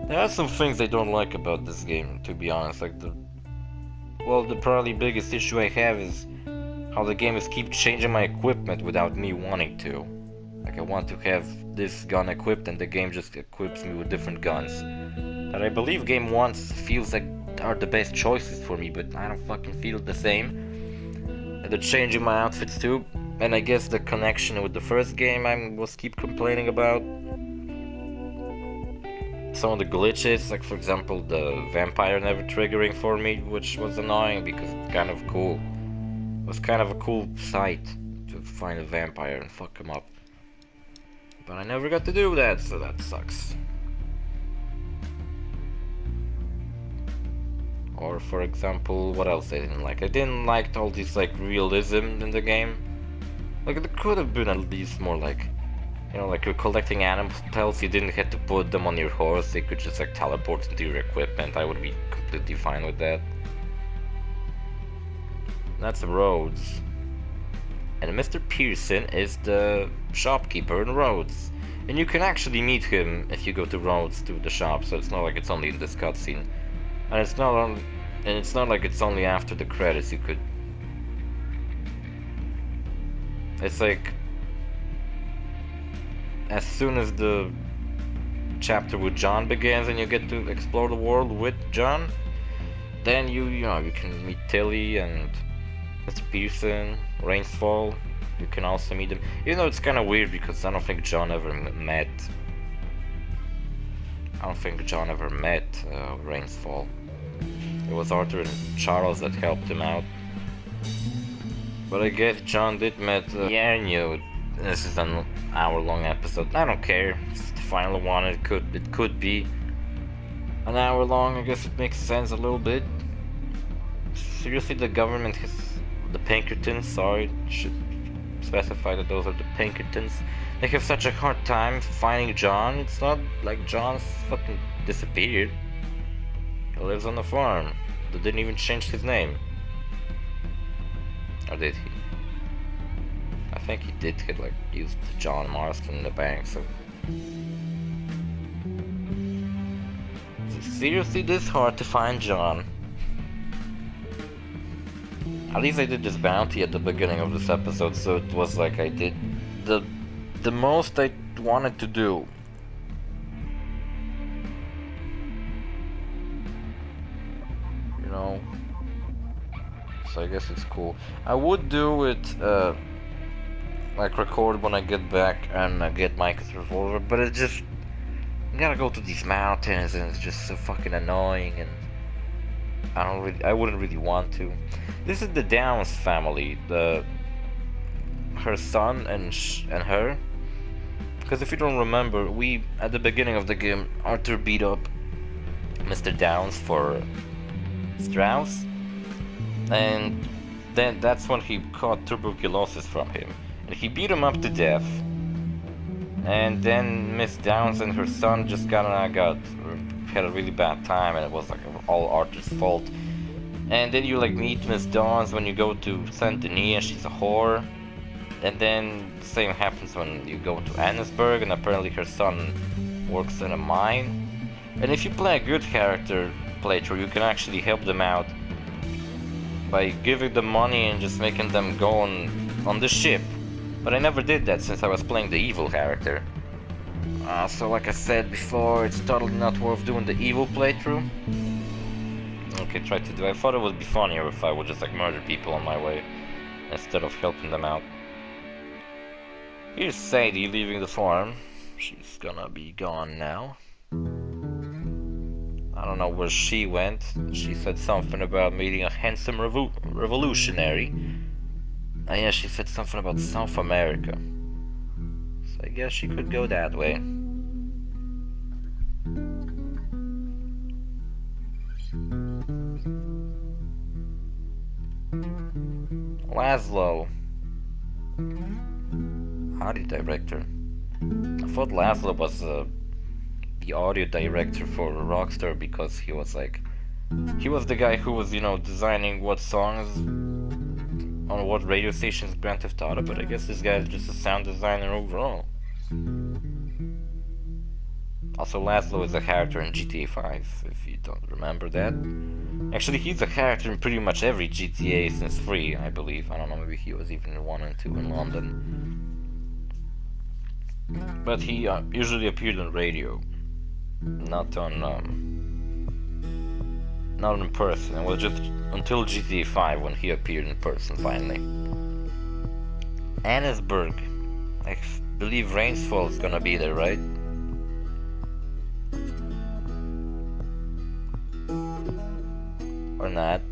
Speaker 1: There are some things I don't like about this game, to be honest. Like the probably biggest issue I have is how the game is keep changing my equipment without me wanting to. Like I want to have this gun equipped and the game just equips me with different guns. That I believe game 1 feels like are the best choices for me, but I don't fucking feel the same. And they're changing my outfits too. And I guess the connection with the first game I was keep complaining about. Some of the glitches, like for example the vampire never triggering for me, which was annoying because it's kind of cool. It was kind of a cool sight to find a vampire and fuck him up. But I never got to do that, so that sucks. Or for example, what else I didn't like? I didn't like all this like realism in the game. Like, there could have been at least more like, you know, like you're collecting animal pelts, you didn't have to put them on your horse, they could just like teleport into your equipment. I would be completely fine with that. That's OrosZ. And Mr. Pearson is the shopkeeper in OrosZ. And you can actually meet him if you go to OrosZ to the shop, so it's not like it's only in this cutscene. And it's not like it's only after the credits you could. It's like as soon as the chapter with John begins and you get to explore the world with John, then you can meet Tilly and Mr. Pearson, Rainsfall. You can also meet them. Even though it's kind of weird because I don't think John ever met Rainsfall. It was Arthur and Charles that helped him out. But I guess John did met Yarnio. This is an hour-long episode. I don't care. It's the final one. It could be an hour long. I guess it makes sense a little bit. seriously the government has the Pinkertons, sorry, should specify that those are the Pinkertons. They have such a hard time finding John. It's not like John's fucking disappeared. He lives on the farm. They didn't even change his name. Or did he? I think he did get like used John Marston in the bank, so. Is it seriously this hard to find John? At least I did this bounty at the beginning of this episode, so it was like I did the most I wanted to do. You know? So I guess it's cool. I would do it, like record when I get back and get Micah's revolver, but it just, you gotta go to these mountains and it's just so fucking annoying, and I wouldn't really want to. This is the Downs family, her son and her. Because if you don't remember, at the beginning of the game, Arthur beat up Mr. Downs for Strauss, and then that's when he caught tuberculosis from him, and he beat him up to death. And then Miss Downs and her son just had a really bad time, and it was like all Arthur's fault. And then you like meet Miss Dawes when you go to Saint Denis, and she's a whore. And then the same happens when you go to Annesburg, and apparently her son works in a mine. And if you play a good character playthrough, you can actually help them out by giving them money and just making them go on the ship. But I never did that since I was playing the evil character. So like I said before, it's totally not worth doing the evil playthrough. Okay, try to do. I thought it would be funnier if I would just like murder people on my way instead of helping them out. Here's Sadie leaving the farm. She's gonna be gone now. I don't know where she went. She said something about meeting a handsome revolutionary. And yeah, she said something about South America. So I guess she could go that way. Laszlo. Howdy, director. I thought Laszlo was the audio director for Rockstar because he was the guy who was, you know, designing what songs on what radio stations Grand Theft Auto, but I guess this guy is just a sound designer overall. Also, Laszlo is a character in GTA 5, if you don't remember that. Actually, he's a character in pretty much every GTA since 3, I believe. I don't know, maybe he was even in 1 and 2 in London. But he usually appeared on radio, not in person. It was just until GTA 5 when he appeared in person finally. Annesburg. I believe Rainsfall is gonna be there, right? Or not.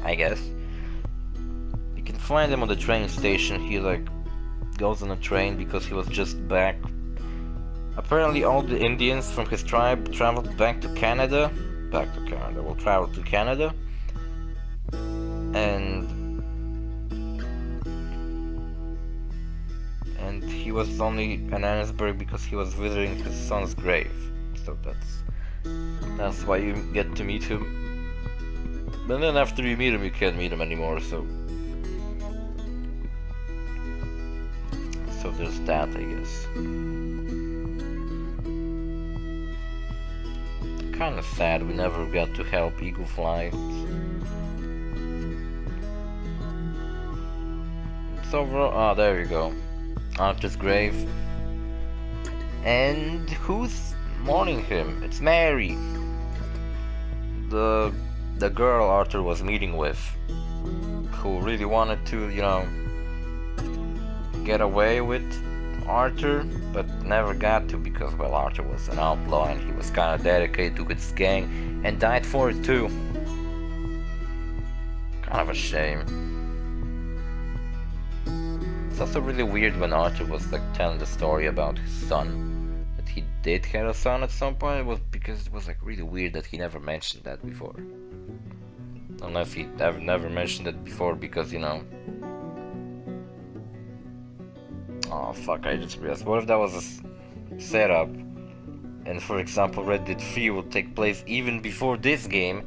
Speaker 1: I guess. You can find him on the train station. He like goes on a train because he was just back. Apparently all the Indians from his tribe traveled back to Canada. Will travel to Canada. And he was only in Annesburg because he was visiting his son's grave. So that's why you get to meet him. But then after you meet him, you can't meet him anymore, so there's that, I guess. Kinda sad we never got to help Eagle Fly. It's overall. There you go. Arthur's grave. And who's mourning him? It's Mary. The girl Arthur was meeting with, who really wanted to, you know, get away with Arthur, but never got to because, well, Arthur was an outlaw and he was kind of dedicated to his gang and died for it too. Kind of a shame. It's also really weird when Arthur was like telling the story about his son, that he did have a son at some point. It was because it was like really weird that he never mentioned that before. Unless he never mentioned it before, because, you know... Oh, fuck, I just realized. What if that was a setup? And, for example, Red Dead 3 will take place even before this game,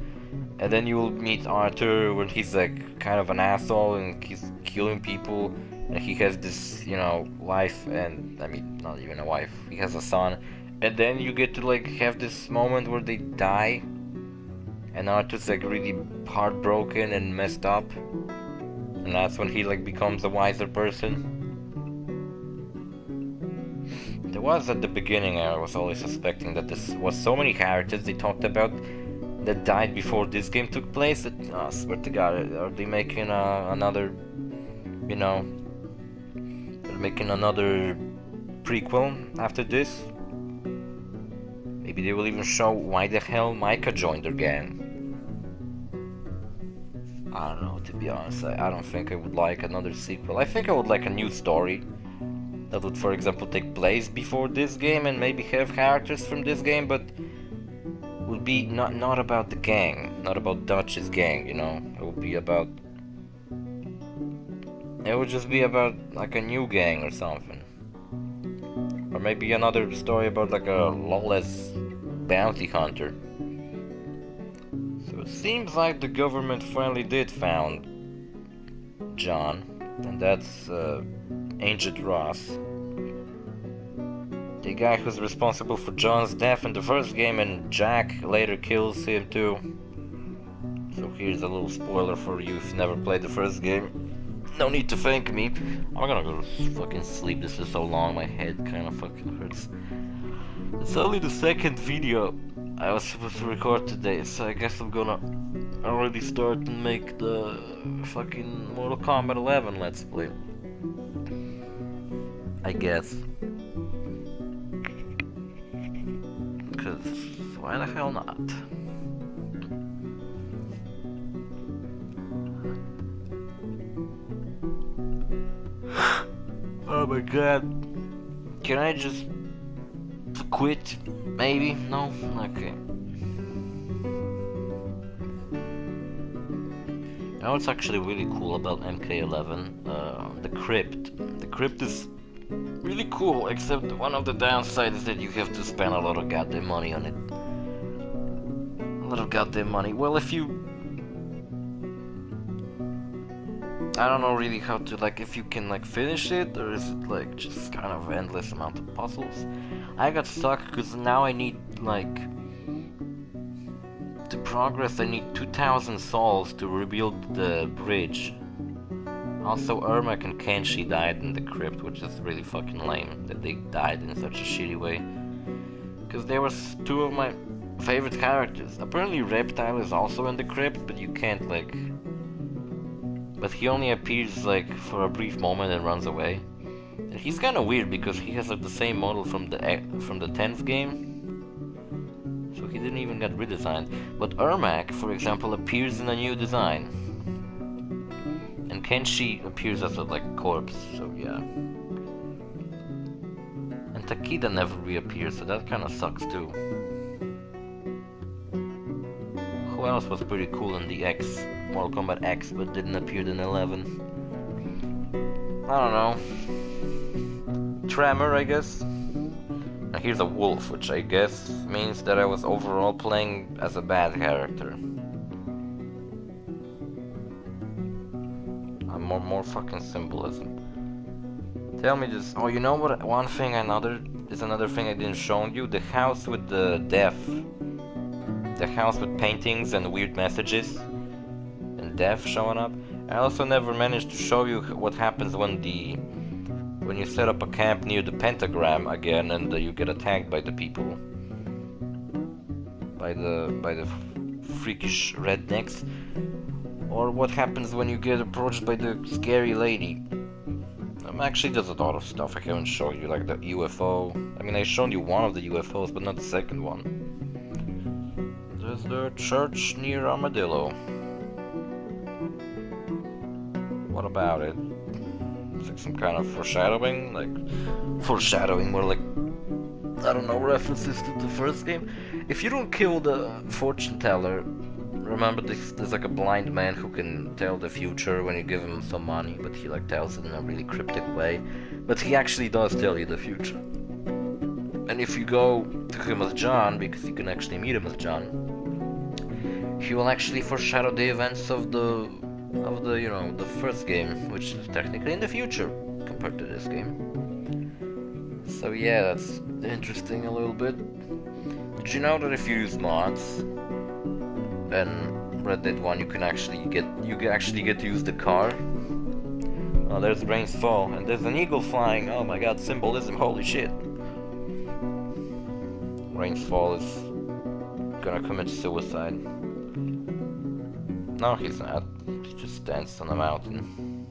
Speaker 1: and then you will meet Arthur when he's, like, kind of an asshole, and he's killing people, and he has this, you know, wife, and, I mean, not even a wife, he has a son, and then you get to, like, have this moment where they die, and Arthur's, like, really heartbroken and messed up, and that's when he, like, becomes a wiser person. There was at the beginning, I was always suspecting that this was so many characters they talked about that died before this game took place, that, I swear to God, are they making another, you know, they're making another prequel after this? Maybe they will even show why the hell Micah joined their gang. I don't know, to be honest, I don't think I would like another sequel. I think I would like a new story that would, for example, take place before this game and maybe have characters from this game, but would be not about the gang, not about Dutch's gang, you know. It would be about... It would just be about, like, a new gang or something. Or maybe another story about, like, a lawless bounty hunter. So it seems like the government finally did found John, and that's Agent Ross, the guy who's responsible for John's death in the first game, and Jack later kills him too. So here's a little spoiler for you if you never played the first game. No need to thank me. I'm gonna go to fucking sleep. This is so long, my head kinda fucking hurts. It's only the second video I was supposed to record today, so I guess I'm gonna already start and make the fucking Mortal Kombat 11 Let's Play. I guess. Cause why the hell not? Oh my god. Can I just quit? Maybe? No? Okay. Now what's actually really cool about MK11? The crypt. The crypt is really cool, except one of the downsides is that you have to spend a lot of goddamn money on it. A lot of goddamn money. Well, if you... I don't know really how to, like, if you can, like, finish it, or is it, like, just kind of endless amount of puzzles. I got stuck because now I need, like... To progress, I need 2,000 souls to rebuild the bridge. Also, Ermac and Kenshi died in the crypt, which is really fucking lame that they died in such a shitty way. Because they were two of my favorite characters. Apparently Reptile is also in the crypt, but you can't, like... But he only appears, like, for a brief moment and runs away. And he's kinda weird because he has, like, the same model from the 10th game. So he didn't even get redesigned. But Ermac, for example, appears in a new design. And Kenshi appears as a, like, corpse, so yeah. And Takeda never reappears, so that kinda sucks too. Who else was pretty cool in the Mortal Kombat X, but didn't appear in 11? I don't know. Tremor, I guess? Now here's a wolf, which I guess means that I was overall playing as a bad character. More fucking symbolism. Tell me this. Oh, you know what? One thing, another thing I didn't show you. The house with the death. The house with paintings and weird messages. And death showing up. I also never managed to show you what happens when you set up a camp near the pentagram again and you get attacked by the people. By the freakish rednecks. Or what happens when you get approached by the scary lady. Actually, there's a lot of stuff I haven't shown you, like the UFO. I mean, I showed you one of the UFOs, but not the second one. There's the church near Armadillo. What about it? It's like some kind of foreshadowing? Like, foreshadowing, more like, I don't know, references to the first game. If you don't kill the fortune teller remember there's like a blind man who can tell the future when you give him some money, but he like tells it in a really cryptic way. But he actually does tell you the future. And if you go to him as John, because you can actually meet him as John, he will actually foreshadow the events of the you know, the first game, which is technically in the future compared to this game. So yeah, that's interesting a little bit. Did you know that if you use mods and Red Dead 1, you actually get to use the car? Oh, there's Rain's Fall, and there's an eagle flying. Oh my god, symbolism, holy shit. Rain's Fall is gonna commit suicide. No, he's not. He just stands on a mountain.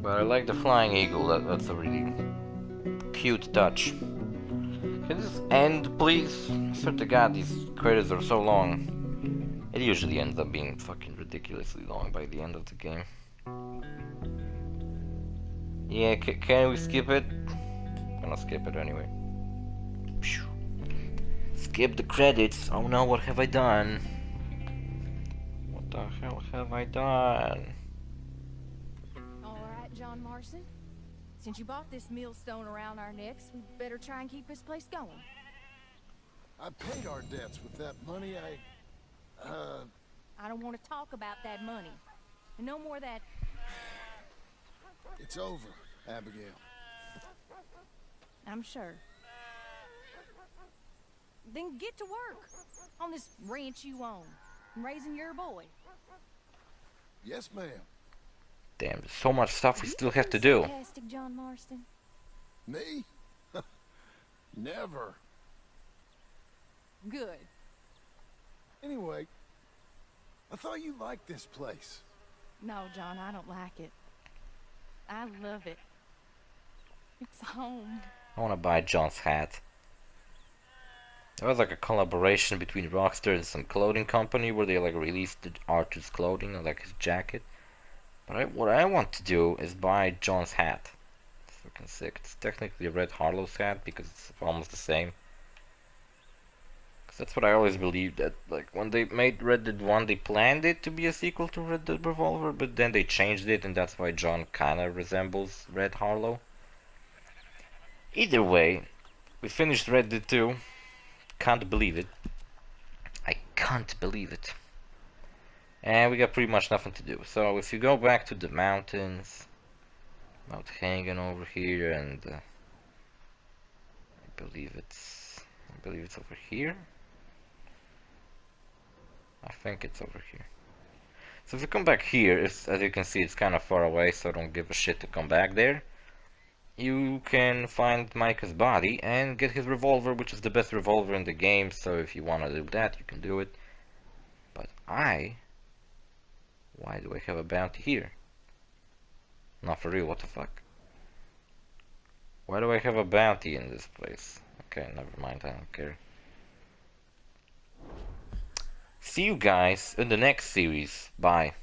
Speaker 1: But I like the flying eagle. That's a really cute touch. Can this end, please? I swear to God, these credits are so long. It usually ends up being fucking ridiculously long by the end of the game. Yeah, can we skip it? I'm gonna skip it anyway. Skip the credits. Oh no, what have I done? What the hell have I done?
Speaker 6: Alright, John Marston. Since you bought this millstone around our necks, we better try and keep this place going.
Speaker 3: I paid our debts with that money.
Speaker 6: I don't want to talk about that money. And no more of that.
Speaker 3: It's over, Abigail.
Speaker 6: I'm sure. Then get to work on this ranch you own and raising your boy.
Speaker 3: Yes, ma'am.
Speaker 1: Damn, there's so much stuff we still have to do.
Speaker 6: Sarcastic, John Marston.
Speaker 3: Me? Never.
Speaker 6: Good.
Speaker 3: Anyway, I thought you liked this place.
Speaker 6: No, John, I don't like it. I love it. It's home.
Speaker 1: I wanna buy John's hat. There was like a collaboration between Rockstar and some clothing company where they like released the artist's clothing, like his jacket. But what I want to do is buy John's hat. It's fucking sick. It's technically a Red Harlow's hat because it's almost the same. Cause that's what I always believed, that like when they made Red Dead 1, they planned it to be a sequel to Red Dead Revolver, but then they changed it, and that's why John kinda resembles Red Harlow. Either way, we finished Red Dead 2. Can't believe it. I can't believe it. And we got pretty much nothing to do. So if you go back to the mountains, Mount Hagen over here, and I believe it's over here. I think it's over here. So if you come back here, as you can see, it's kind of far away, so don't give a shit to come back there. You can find Micah's body and get his revolver, which is the best revolver in the game, so if you want to do that, you can do it. But why do I have a bounty here? Not for real, what the fuck? Why do I have a bounty in this place? Okay, never mind, I don't care. See you guys in the next series. Bye.